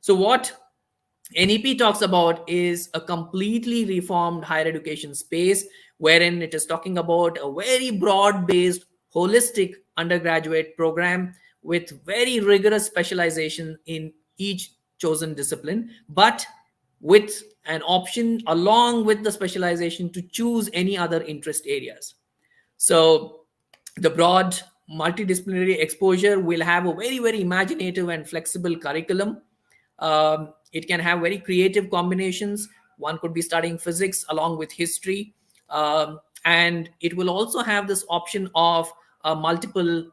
A: So what NEP talks about is a completely reformed higher education space, wherein it is talking about a very broad-based, holistic undergraduate program with very rigorous specialization in each chosen discipline, but with an option along with the specialization to choose any other interest areas. So the broad multidisciplinary exposure will have a very, very imaginative and flexible curriculum. It can have very creative combinations. One could be studying physics along with history. And it will also have this option of multiple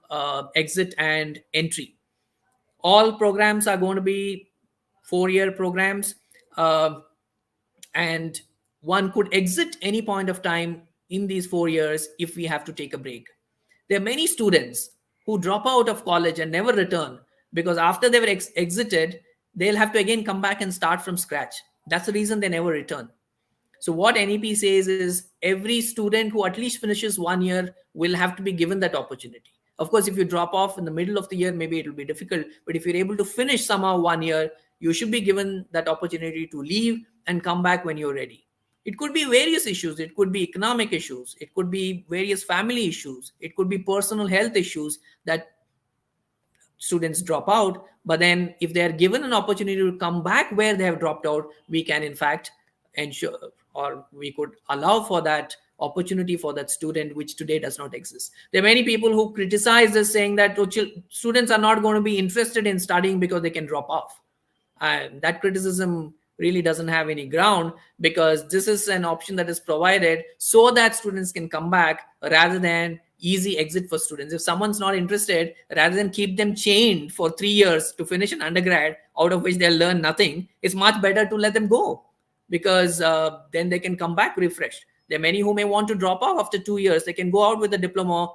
A: exit and entry. All programs are going to be 4-year programs, and one could exit any point of time in these 4 years if we have to take a break. There are many students who drop out of college and never return because after they were exited, they'll have to again come back and start from scratch. That's the reason they never return. So what NEP says is every student who at least finishes 1 year will have to be given that opportunity. Of course, if you drop off in the middle of the year, maybe it will be difficult. But if you're able to finish somehow 1 year, you should be given that opportunity to leave and come back when you're ready. It could be various issues. It could be economic issues. It could be various family issues. It could be personal health issues that students drop out. But then if they are given an opportunity to come back where they have dropped out, we can in fact ensure, or we could allow for that opportunity for that student, which today does not exist. There are many people who criticize this, saying that students are not going to be interested in studying because they can drop off. And that criticism really doesn't have any ground, because this is an option that is provided so that students can come back rather than easy exit for students. If someone's not interested, rather than keep them chained for 3 years to finish an undergrad, out of which they'll learn nothing, it's much better to let them go, because then they can come back refreshed. There are many who may want to drop off after 2 years. They can go out with a diploma,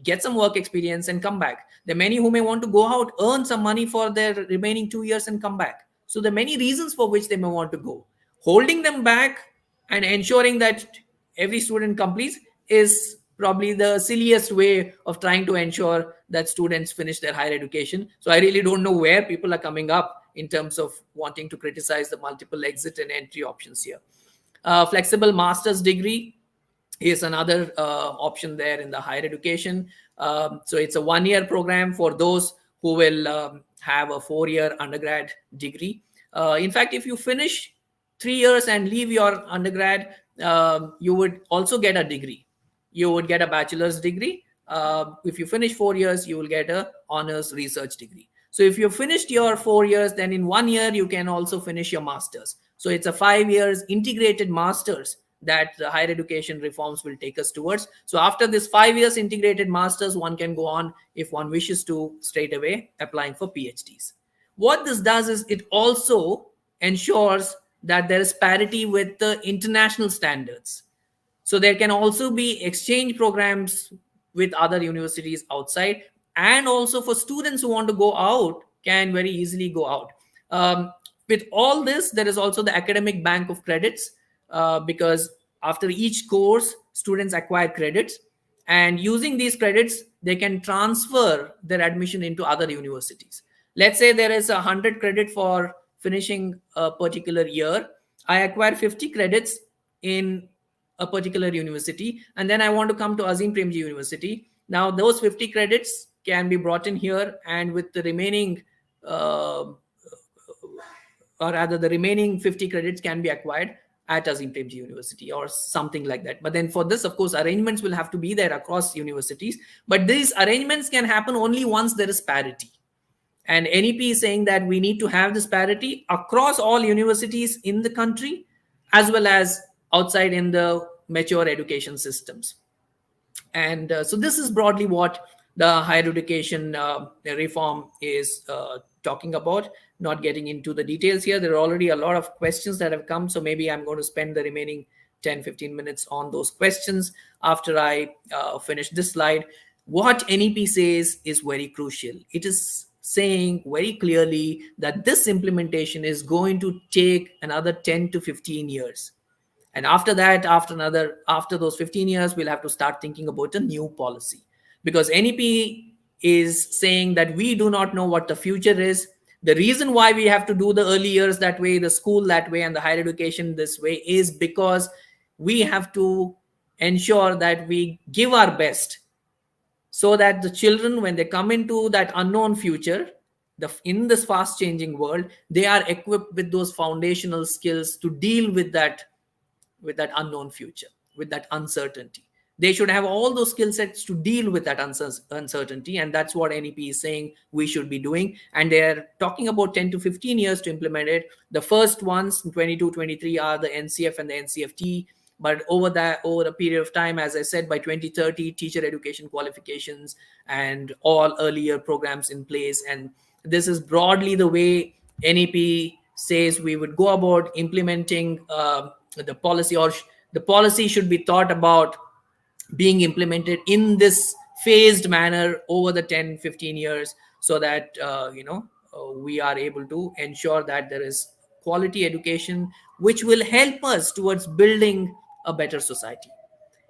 A: get some work experience and come back. There are many who may want to go out, earn some money for their remaining 2 years and come back. So there are many reasons for which they may want to go. Holding them back and ensuring that every student completes is probably the silliest way of trying to ensure that students finish their higher education. So I really don't know where people are coming up in terms of wanting to criticize the multiple exit and entry options here. Flexible master's degree is another option there in the higher education. So it's a 1 year program for those who will have a 4 year undergrad degree. In fact, if you finish 3 years and leave your undergrad, you would also get a degree. You would get a bachelor's degree. If you finish 4 years, you will get a honors research degree. So if you finished your 4 years, then in 1 year you can also finish your master's. So it's a 5 years integrated master's that the higher education reforms will take us towards. So after this 5 years integrated masters, one can go on if one wishes to straight away applying for PhDs. What this does is it also ensures that there is parity with the international standards. So there can also be exchange programs with other universities outside, and also for students who want to go out can very easily go out. With all this, there is also the academic bank of credits, because after each course, students acquire credits, and using these credits, they can transfer their admission into other universities. Let's say there is 100 credit for finishing a particular year. I acquire 50 credits in a particular university, and then I want to come to Azim Premji University. Now those 50 credits can be brought in here, and with the remaining or rather the remaining 50 credits can be acquired at Azim Premji University or something like that. But then for this, of course, arrangements will have to be there across universities, but these arrangements can happen only once there is parity. And NEP is saying that we need to have this parity across all universities in the country, as well as outside in the mature education systems. And so this is broadly what the higher education reform is talking about. Not getting into the details here. There are already a lot of questions that have come. So maybe I'm going to spend the remaining 10-15 minutes on those questions after I finish this slide. What NEP says is very crucial. It is saying very clearly that this implementation is going to take another 10 to 15 years. And after that, after those 15 years, we'll have to start thinking about a new policy, because NEP is saying that we do not know what the future is. The reason why we have to do the early years that way, the school that way, and the higher education this way is because we have to ensure that we give our best so that the children, when they come into that unknown future, in this fast changing world, they are equipped with those foundational skills to deal with that unknown future, with that uncertainty. They should have all those skill sets to deal with that uncertainty, and that's what NEP is saying we should be doing. And they're talking about 10 to 15 years to implement it. The first ones in 22-23 are the NCF and the NCFT, but over a period of time, as I said, by 2030, teacher education qualifications and all earlier programs in place. And this is broadly the way NEP says we would go about implementing the policy, or the policy should be thought about being implemented in this phased manner over the 10-15 years, so that we are able to ensure that there is quality education which will help us towards building a better society.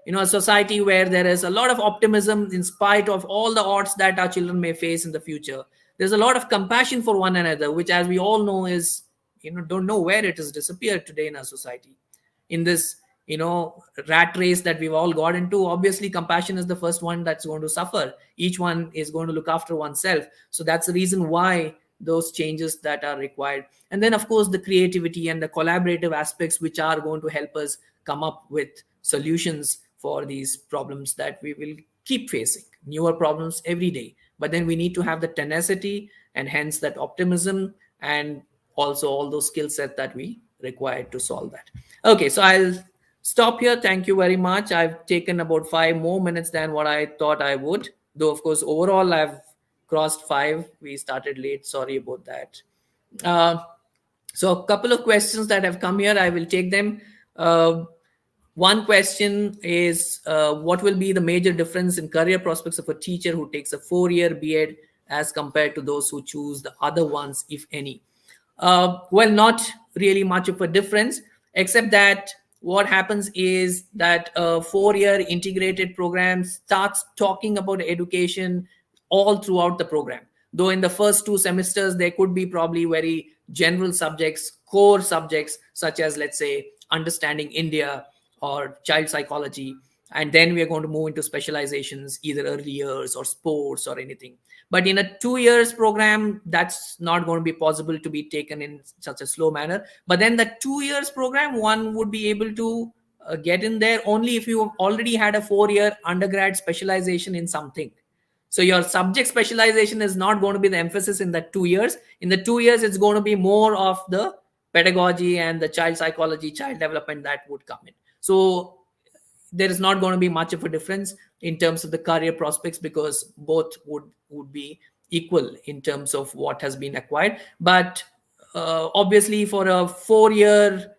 A: A society where there is a lot of optimism in spite of all the odds that our children may face in the future. There's a lot of compassion for one another, which, as we all know, is don't know where it has disappeared today in our society. In this rat race that we've all got into, obviously compassion is the first one that's going to suffer. Each one is going to look after oneself. So that's the reason why those changes that are required. And then, of course, the creativity and the collaborative aspects which are going to help us come up with solutions for these problems that we will keep facing, newer problems every day. But then we need to have the tenacity and hence that optimism, and also all those skill sets that we require to solve that. Okay, so I'll stop here. Thank you very much. I've taken about 5 more minutes than what I thought I would, though of course overall I've crossed 5. We started late, sorry about that. So a couple of questions that have come here, I will take them. One question is, what will be the major difference in career prospects of a teacher who takes a 4-year BEd as compared to those who choose the other ones, if any? Well, not really much of a difference, except that what happens is that a 4-year integrated program starts talking about education all throughout the program. Though in the first 2 semesters, there could be probably very general subjects, core subjects, such as, let's say, understanding India or child psychology. and then we are going to move into specializations, either early years or sports or anything. But in a 2 years program, that's not going to be possible to be taken in such a slow manner. But then the 2 years program, one would be able to get in there only if you already had a 4 year undergrad specialization in something. So your subject specialization is not going to be the emphasis in that 2 years. In the 2 years, it's going to be more of the pedagogy and the child psychology, child development that would come in. So there is not going to be much of a difference in terms of the career prospects, because both would be equal in terms of what has been acquired. But obviously for a 4 year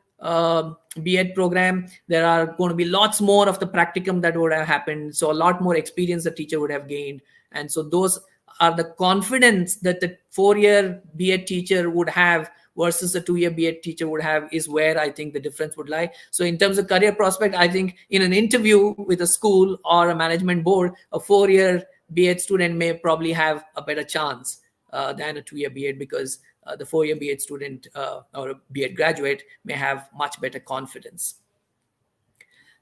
A: B.Ed program, there are going to be lots more of the practicum that would have happened, so a lot more experience the teacher would have gained. And so those are the confidence that the 4 year B.Ed teacher would have versus a 2 year B.Ed teacher would have, is where I think the difference would lie. So in terms of career prospect, I think in an interview with a school or a management board, a 4 year B.Ed student may probably have a better chance than a 2 year B.Ed, because the 4 year B.Ed student or a B.Ed graduate may have much better confidence.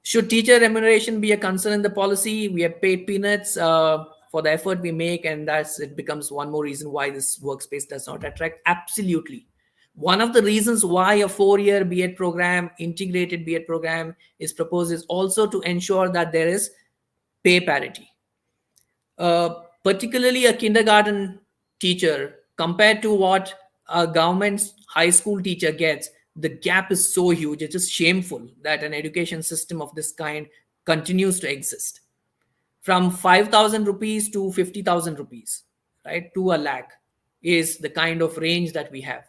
A: Should teacher remuneration be a concern in the policy? We are paid peanuts for the effort we make, and it becomes one more reason why this workspace does not attract. Absolutely. One of the reasons why a 4 year B.Ed program, integrated B.Ed program, is proposed is also to ensure that there is pay parity. Particularly a kindergarten teacher, compared to what a government high school teacher gets, the gap is so huge. It's just shameful that an education system of this kind continues to exist. From 5,000 rupees to 50,000 rupees, right, to a lakh is the kind of range that we have.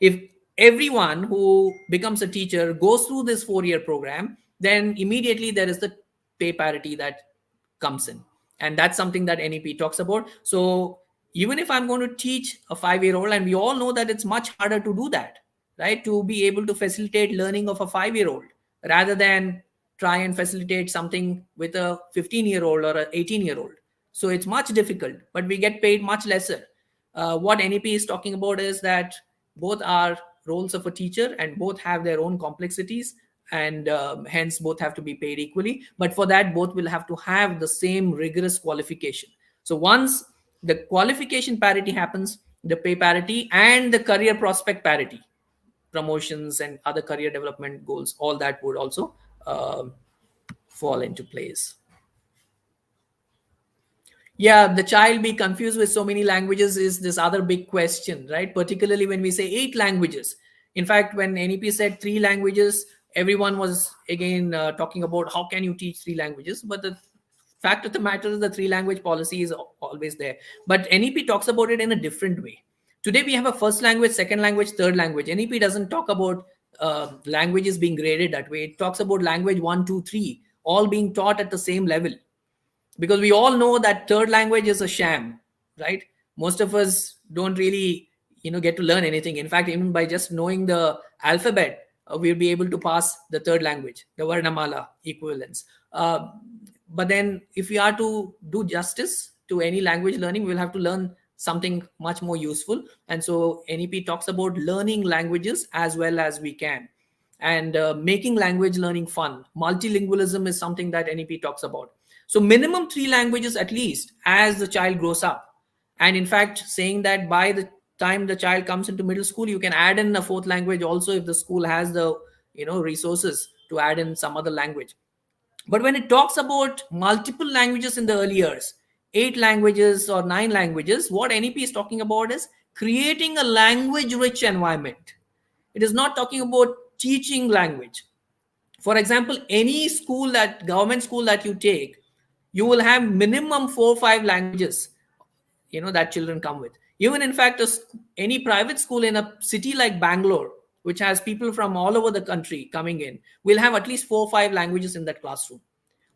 A: If everyone who becomes a teacher goes through this 4 year program, then immediately there is the pay parity that comes in. And that's something that NEP talks about. So even if I'm going to teach a 5 year old, and we all know that it's much harder to do that, right, to be able to facilitate learning of a 5 year old rather than try and facilitate something with a 15 year old or an 18 year old. So it's much difficult, but we get paid much lesser. What NEP is talking about is that both are roles of a teacher and both have their own complexities, and hence both have to be paid equally. But for that, both will have to have the same rigorous qualification. So once the qualification parity happens, the pay parity and the career prospect parity, promotions and other career development goals, all that would also fall into place. Yeah, the child be confused with so many languages is this other big question, right? Particularly when we say 8 languages. In fact, when NEP said 3 languages, everyone was again talking about how can you teach 3 languages. But the fact of the matter is the 3 language policy is always there. But NEP talks about it in a different way. Today we have a first language, second language, third language. NEP doesn't talk about languages being graded that way. It talks about language 1, 2, 3, all being taught at the same level, because we all know that third language is a sham, right? Most of us don't really get to learn anything. In fact, even by just knowing the alphabet, we'll be able to pass the third language, the varnamala equivalence. But then if we are to do justice to any language learning, we'll have to learn something much more useful. And so NEP talks about learning languages as well as we can, and making language learning fun. Multilingualism is something that NEP talks about. So minimum 3 languages at least as the child grows up. And in fact, saying that by the time the child comes into middle school, you can add in a fourth language also if the school has the resources to add in some other language. But when it talks about multiple languages in the early years, 8 languages or 9 languages, what NEP is talking about is creating a language rich environment. It is not talking about teaching language. For example, any government school that you take, you will have minimum 4 or 5 languages that children come with. Even in fact, any private school in a city like Bangalore, which has people from all over the country coming in, will have at least 4 or 5 languages in that classroom.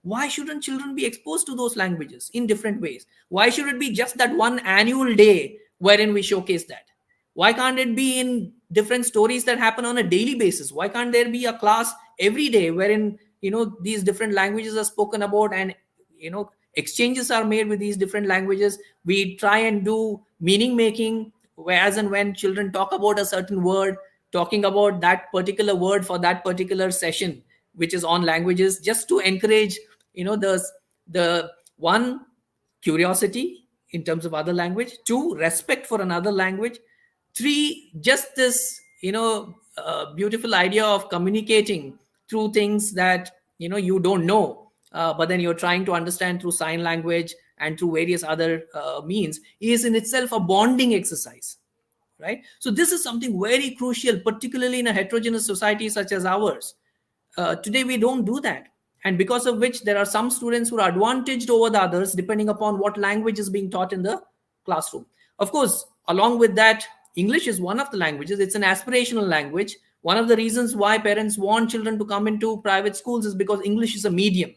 A: Why shouldn't children be exposed to those languages in different ways? Why should it be just that one annual day wherein we showcase that? Why can't it be in different stories that happen on a daily basis? Why can't there be a class every day wherein these different languages are spoken about, and exchanges are made with these different languages? We try and do meaning making, whereas and when children talk about a certain word, talking about that particular word for that particular session, which is on languages, just to encourage The one, curiosity in terms of other language; two, respect for another language; three, just this beautiful idea of communicating through things that you don't know, but then you're trying to understand through sign language and through various other means, is in itself a bonding exercise, right? So this is something very crucial, particularly in a heterogeneous society such as ours. Today we don't do that, and because of which there are some students who are advantaged over the others depending upon what language is being taught in the classroom. Of course, along with that, English is one of the languages. It's an aspirational language. One of the reasons why parents want children to come into private schools is because English is a medium.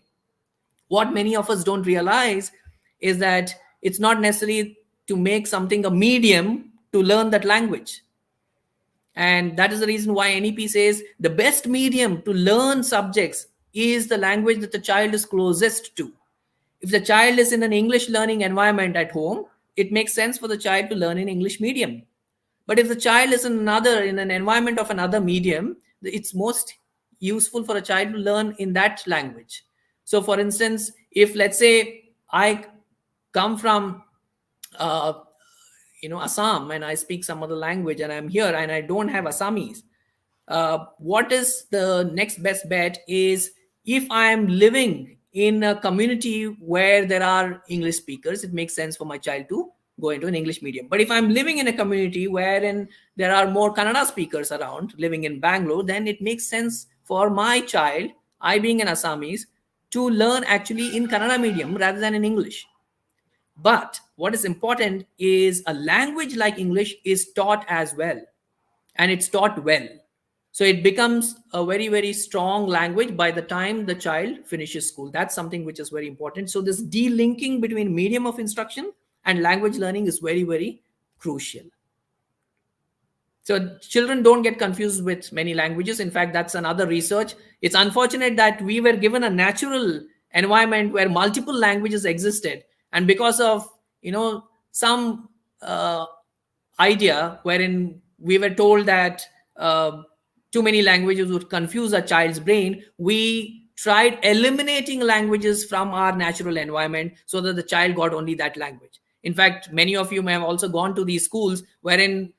A: What many of us don't realize is that it's not necessary to make something a medium to learn that language. And that is the reason why NEP says the best medium to learn subjects is the language that the child is closest to. If the child is in an English learning environment at home, it makes sense for the child to learn in English medium. But if the child is in an environment of another medium, it's most useful for a child to learn in that language. So for instance, if let's say I come from uh, Assam, and I speak some other language, and I'm here and I don't have Assamese, what is the next best bet is, if I am living in a community where there are English speakers, it makes sense for my child to go into an English medium. But if I'm living in a community wherein there are more Kannada speakers around, living in Bangalore, then it makes sense for my child, I being an Assamese, to learn actually in Kannada medium rather than in English. But what is important is a language like English is taught as well, and it's taught well. So it becomes a very, very strong language by the time the child finishes school. That's something which is very important. So this delinking between medium of instruction and language learning is very, very crucial. So children don't get confused with many languages. In fact, that's another research. It's unfortunate that we were given a natural environment where multiple languages existed, and because of some idea wherein we were told that too many languages would confuse a child's brain, we tried eliminating languages from our natural environment so that the child got only that language. In fact, many of you may have also gone to these schools wherein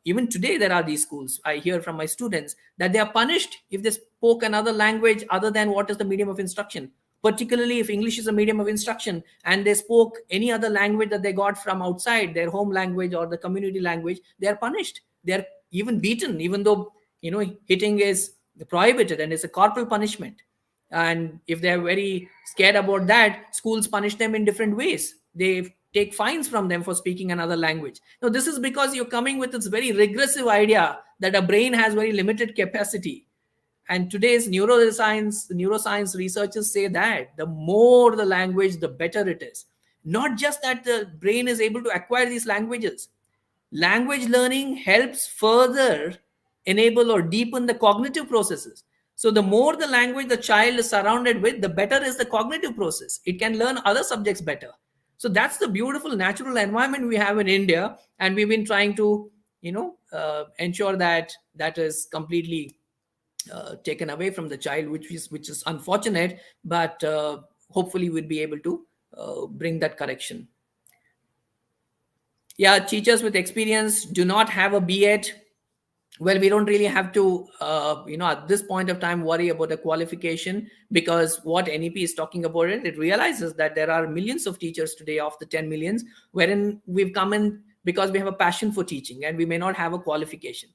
A: even today there are these schools. I hear from my students that they are punished if they spoke another language other than what is the medium of instruction, particularly if English is a medium of instruction and they spoke any other language that they got from outside their home language or the community language. They are punished, they are even beaten, even though hitting is prohibited and it's a corporal punishment. And if they're very scared about that, schools punish them in different ways. They take fines from them for speaking another language. Now this is because you're coming with this very regressive idea that a brain has very limited capacity. And today's neuroscience researchers say that the more the language, the better it is. Not just that the brain is able to acquire these languages. Language learning helps further enable or deepen the cognitive processes. So the more the language the child is surrounded with, the better is the cognitive process. It can learn other subjects better. So that's the beautiful natural environment we have in India, and we've been trying to ensure that that is completely taken away from the child, which is unfortunate, but hopefully we'll be able to bring that correction. Yeah, teachers with experience do not have a B.Ed. Well, we don't really have to at this point of time worry about a qualification, because what NEP is talking about, it realizes that there are millions of teachers today of the 10 millions wherein we've come in because we have a passion for teaching and we may not have a qualification.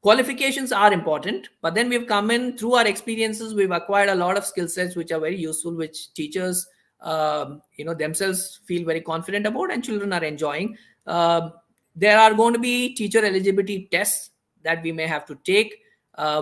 A: Qualifications are important, but then we've come in through our experiences, we've acquired a lot of skill sets which are very useful, which teachers themselves feel very confident about and children are enjoying. There are going to be teacher eligibility tests that we may have to take.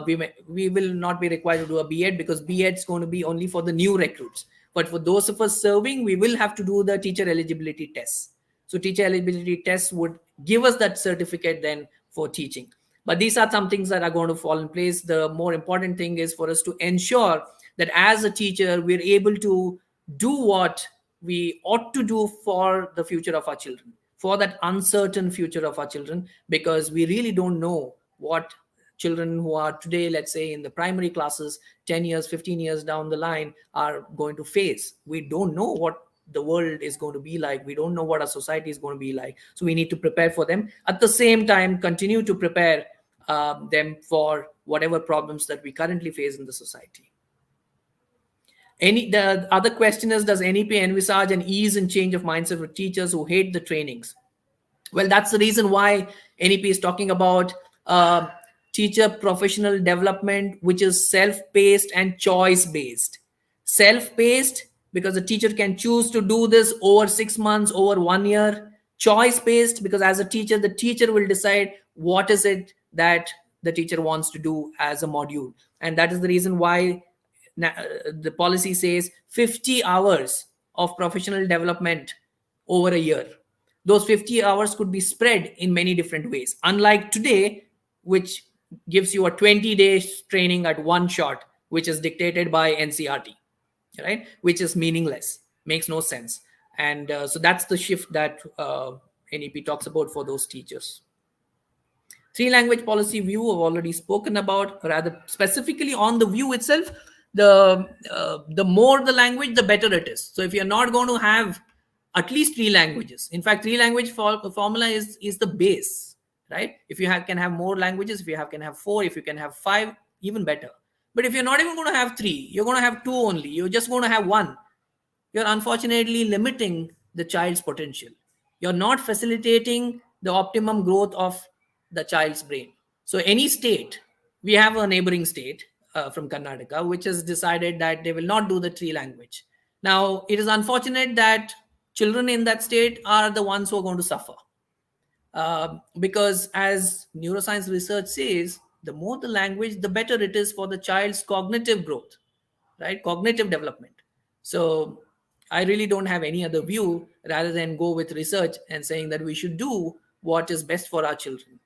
A: We will not be required to do a B.Ed because B.Ed is going to be only for the new recruits, but for those of us serving, we will have to do the teacher eligibility tests. So teacher eligibility tests would give us that certificate then for teaching. But these are some things that are going to fall in place. The more important thing is for us to ensure that as a teacher, we're able to do what we ought to do for the future of our children, for that uncertain future of our children, because we really don't know what children who are today, let's say, in the primary classes, 10 years, 15 years down the line, are going to face. We don't know what the world is going to be like. We don't know what our society is going to be like. So we need to prepare for them. At the same time, continue to prepare them for whatever problems that we currently face in the society. The other question is, does NEP envisage an ease and change of mindset for teachers who hate the trainings? Well, that's the reason why NEP is talking about teacher professional development, which is self-paced and choice-based. Self-paced, because the teacher can choose to do this over 6 months, over 1 year. Choice-based, because as a teacher, the teacher will decide what is it that the teacher wants to do as a module. And that is the reason why the policy says 50 hours of professional development over a year. Those 50 hours could be spread in many different ways, unlike today, which gives you a 20 days training at one shot, which is dictated by NCRT, right? Which is meaningless, makes no sense. And so that's the shift that NEP talks about for those teachers. Three-language policy view I've already spoken about. Rather specifically on the view itself, the more the language, the better it is. So if you're not going to have at least three languages, in fact, three-language formula is the base, right? If you can have more languages, if you can have four, if you can have five, even better. But if you're not even going to have three, you're going to have two only, you're just going to have one, you're unfortunately limiting the child's potential. You're not facilitating the optimum growth of the child's brain. So any state, we have a neighboring state from Karnataka, which has decided that they will not do the three language. Now, it is unfortunate that children in that state are the ones who are going to suffer. Because as neuroscience research says, the more the language, the better it is for the child's cognitive growth, right? Cognitive development. So I really don't have any other view rather than go with research and saying that we should do what is best for our children.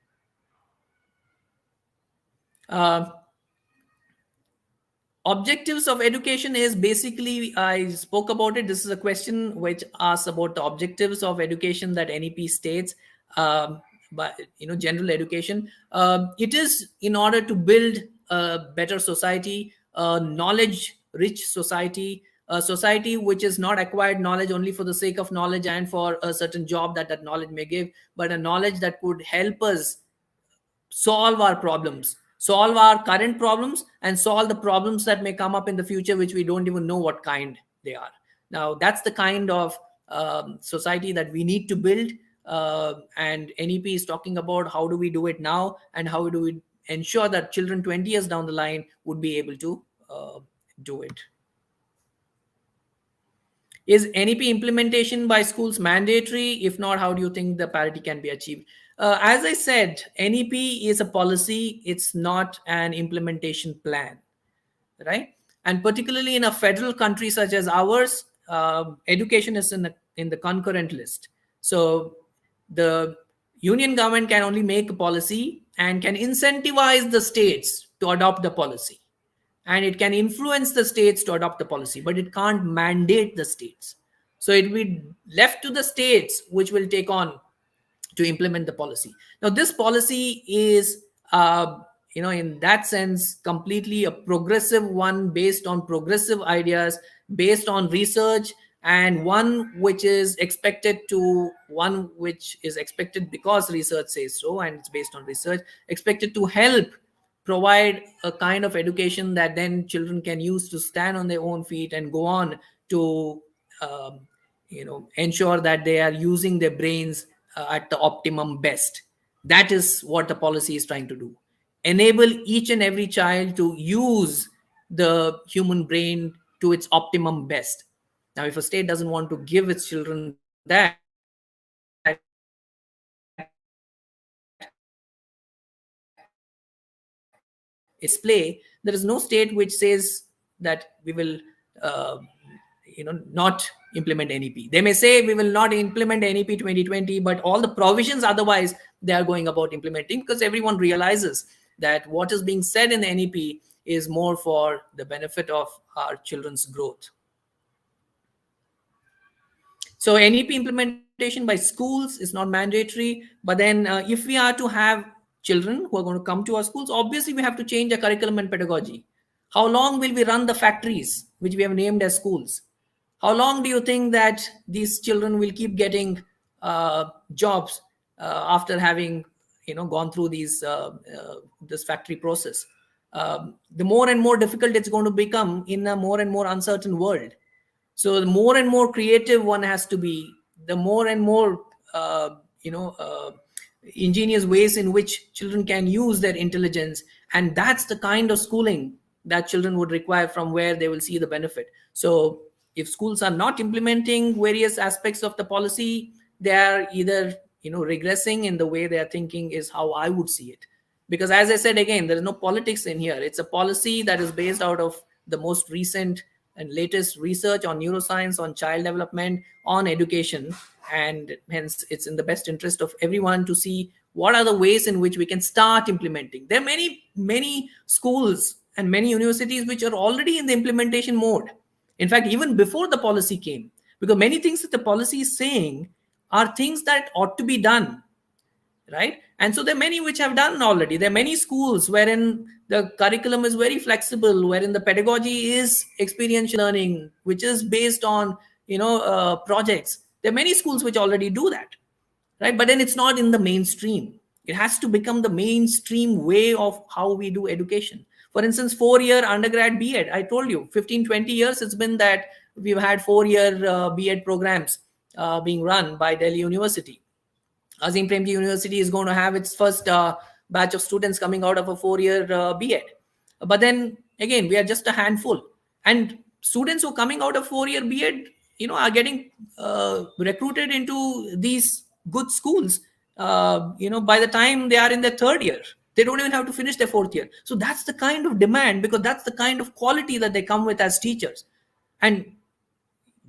A: Objectives of education is basically, I spoke about it. This is a question which asks about the objectives of education that NEP states. But general education, it is in order to build a better society, a knowledge-rich society, a society which is not acquired knowledge only for the sake of knowledge and for a certain job that knowledge may give, but a knowledge that would help us solve our problems, solve our current problems, and solve the problems that may come up in the future, which we don't even know what kind they are. Now, that's the kind of society that we need to build. And NEP is talking about how do we do it now, and how do we ensure that children 20 years down the line would be able to do it. Is NEP implementation by schools mandatory? If not, how do you think the parity can be achieved? As I said, NEP is a policy. It's not an implementation plan, right? And particularly in a federal country such as ours, education is in the concurrent list. So the union government can only make a policy and can incentivize the states to adopt the policy. And it can influence the states to adopt the policy, but it can't mandate the states. So it will be left to the states, which will take on to implement the policy. Now, this policy is, in that sense, completely a progressive one, based on progressive ideas, based on research, and one which is expected because research says so, and it's based on research, expected to help provide a kind of education that then children can use to stand on their own feet and go on to ensure that they are using their brains at the optimum best. That is what the policy is trying to do. Enable each and every child to use the human brain to its optimum best. Now, if a state doesn't want to give its children that, it's play. There is no state which says that we will not implement NEP. They may say we will not implement NEP 2020, but all the provisions otherwise they are going about implementing, because everyone realizes that what is being said in the NEP is more for the benefit of our children's growth. So NEP implementation by schools is not mandatory, but then if we are to have children who are going to come to our schools, obviously we have to change the curriculum and pedagogy. How long will we run the factories which we have named as schools? How long do you think that these children will keep getting jobs after having gone through this factory process? The more and more difficult it's going to become in a more and more uncertain world. So the more and more creative one has to be, the more and more uh, you know uh, ingenious ways in which children can use their intelligence, and that's the kind of schooling that children would require, from where they will see the benefit. So if schools are not implementing various aspects of the policy, they are either regressing in the way they are thinking, is how I would see it. Because as I said, again, there is no politics in here. It's a policy that is based out of the most recent and latest research on neuroscience, on child development, on education, and hence it's in the best interest of everyone to see what are the ways in which we can start implementing. There are many schools and many universities which are already in the implementation mode, in fact even before the policy came, because many things that the policy is saying are things that ought to be done, right? And so there are many which have done already. There are many schools wherein the curriculum is very flexible, wherein the pedagogy is experiential learning, which is based on projects. There are many schools which already do that, right? But then it's not in the mainstream. It has to become the mainstream way of how we do education. For instance, 4-year undergrad B.Ed, I told you 15-20 years it's been that we've had 4-year B.Ed programs being run by Delhi University. Azim Premji University is going to have its first batch of students coming out of a 4-year B.Ed. But then again, we are just a handful. And students who are coming out of 4-year B.Ed, are getting recruited into these good schools, by the time they are in their 3rd year. They don't even have to finish their 4th year. So that's the kind of demand, because that's the kind of quality that they come with as teachers. And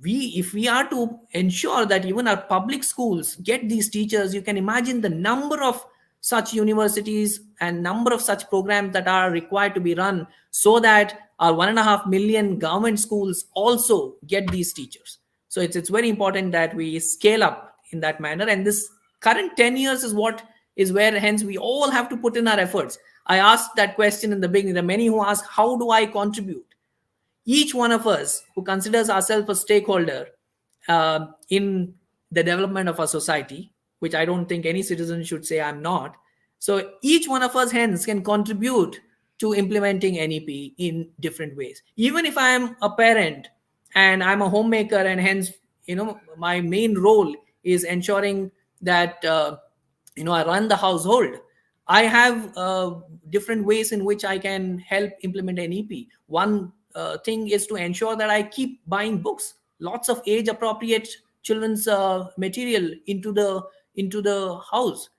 A: if we are to ensure that even our public schools get these teachers, you can imagine the number of such universities and number of such programs that are required to be run, so that our 1.5 million government schools also get these teachers. So it's very important that we scale up in that manner, and this current 10 years is where hence we all have to put in our efforts. I asked that question in the beginning. There are many who ask, how do I contribute? Each one of us who considers ourselves a stakeholder in the development of our society, which I don't think any citizen should say I'm not. So each one of us hence can contribute to implementing NEP in different ways. Even if I am a parent and I'm a homemaker, and hence my main role is ensuring that I run the household, I have different ways in which I can help implement NEP. One thing is to ensure that I keep buying books, lots of age appropriate children's material into the house.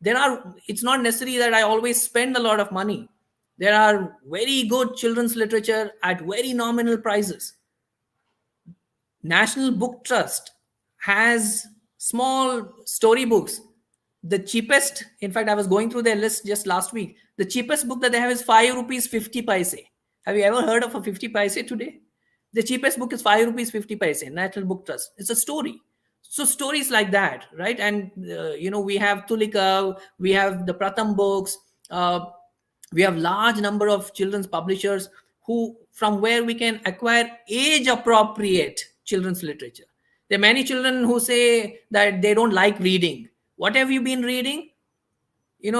A: It's not necessary that I always spend a lot of money. There are very good children's literature at very nominal prices. National Book Trust has small storybooks. The cheapest, in fact, I was going through their list just last week. The cheapest book that they have is 5 rupees 50 paise. Have you ever heard of a 50 paise today? The cheapest book is 5 rupees 50 paise, National Book Trust. It's a story. So stories like that, right? And we have Tulika, we have the Pratham books, we have large number of children's publishers who, from where we can acquire age appropriate children's literature. There are many children who say that they don't like reading. What have you been reading?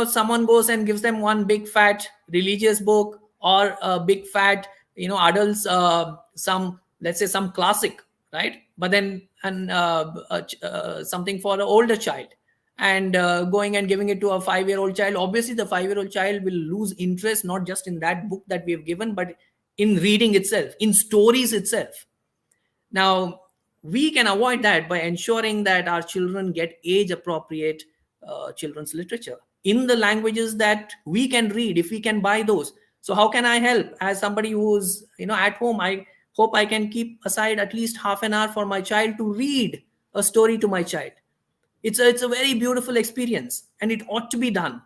A: Someone goes and gives them one big fat religious book, or a big fat adults, some, let's say, some classic, right? But then something for an older child, and going and giving it to a 5-year-old child. Obviously the 5-year-old child will lose interest, not just in that book that we have given, but in reading itself, in stories itself. Now, we can avoid that by ensuring that our children get age appropriate children's literature in the languages that we can read, if we can buy those. So how can I help? As somebody who's at home, I hope I can keep aside at least half an hour for my child to read a story to my child. It's a very beautiful experience, and it ought to be done.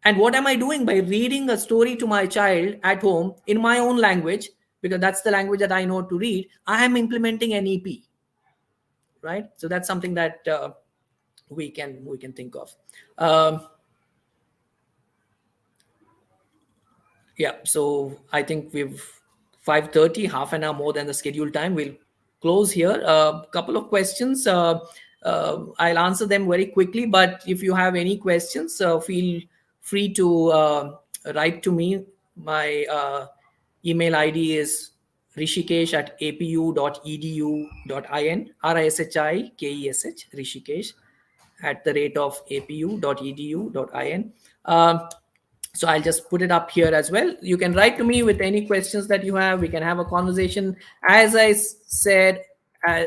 A: And what am I doing by reading a story to my child at home in my own language? Because that's the language that I know to read. I am implementing NEP, right? So that's something that we can think of. Yeah, so I think we've 5:30, half an hour more than the scheduled time. We'll close here. A couple of questions. I'll answer them very quickly, but if you have any questions, feel free to write to me. My email ID is rishikesh@apu.edu.in, Rishikesh, Rishikesh at the rate of apu.edu.in. So I'll just put it up here as well. You can write to me with any questions that you have. We can have a conversation. As I said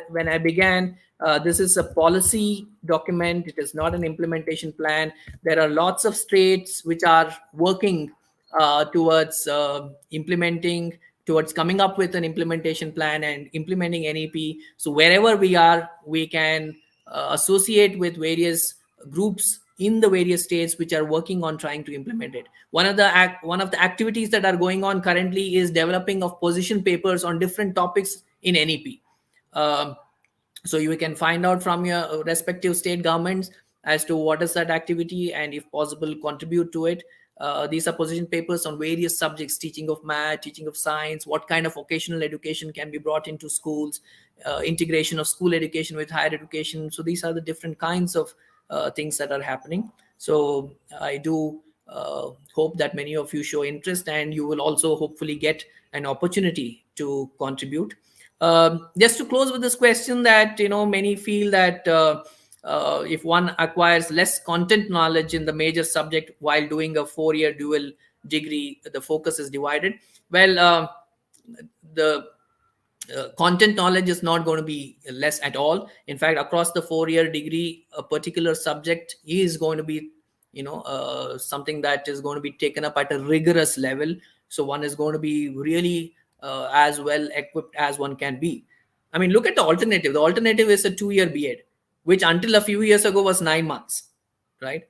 A: when I began, this is a policy document. It is not an implementation plan. There are lots of states which are working towards implementing, towards coming up with an implementation plan and implementing NEP. So wherever we are, we can associate with various groups in the various states which are working on trying to implement it. One of the activities that are going on currently is developing of position papers on different topics in NEP. Um, so you can find out from your respective state governments as to what is that activity, and if possible contribute to it. These are position papers on various subjects: teaching of math, teaching of science, what kind of vocational education can be brought into schools, integration of school education with higher education. So these are the different kinds of things that are happening. So I do hope that many of you show interest, and you will also hopefully get an opportunity to contribute. Just to close with this question, that many feel that if one acquires less content knowledge in the major subject while doing a 4-year dual degree, the focus is divided. Well, the content knowledge is not going to be less at all. In fact, across the 4-year degree, a particular subject is going to be something that is going to be taken up at a rigorous level. So one is going to be really as well equipped as one can be. I mean, look at the alternative is a 2-year B.Ed, which until a few years ago was 9 months, right?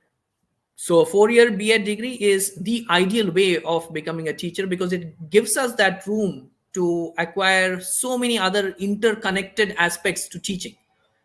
A: So a 4-year B.Ed degree is the ideal way of becoming a teacher, because it gives us that room to acquire so many other interconnected aspects to teaching,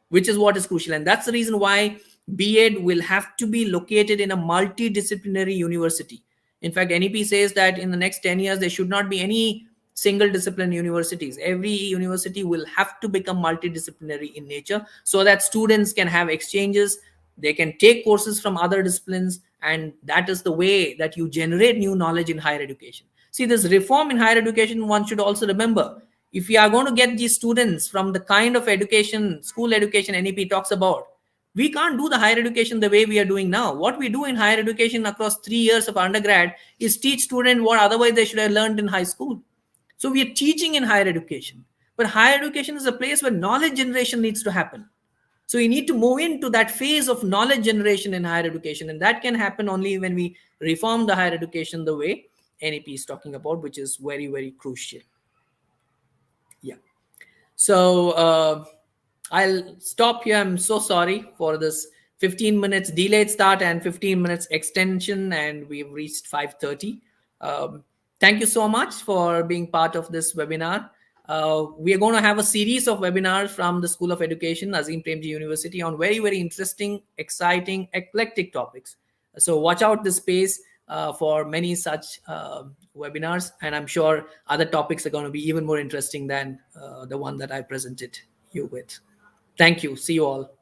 A: which is what is crucial. And that's the reason why B.Ed will have to be located in a multidisciplinary university. In fact, NEP says that in the next 10 years, there should not be any single discipline universities. Every university will have to become multidisciplinary in nature, so that students can have exchanges, they can take courses from other disciplines, and that is the way that you generate new knowledge in higher education. See, this reform in higher education, one should also remember, if we are going to get these students from the kind of education, school education NEP talks about, we can't do the higher education the way we are doing now. What we do in higher education across 3 years of undergrad is teach students what otherwise they should have learned in high school. So we are teaching in higher education, but higher education is a place where knowledge generation needs to happen. So we need to move into that phase of knowledge generation in higher education, and that can happen only when we reform the higher education the way NEP is talking about, which is very, very crucial. Yeah. So I'll stop here. I'm so sorry for this 15 minutes delayed start and 15 minutes extension, and we've reached 5:30. Thank you so much for being part of this webinar. We are going to have a series of webinars from the School of Education, Azim Premji University, on very, very interesting, exciting, eclectic topics. So watch out this space for many such webinars, and I'm sure other topics are going to be even more interesting than the one that I presented you with. Thank you. See you all.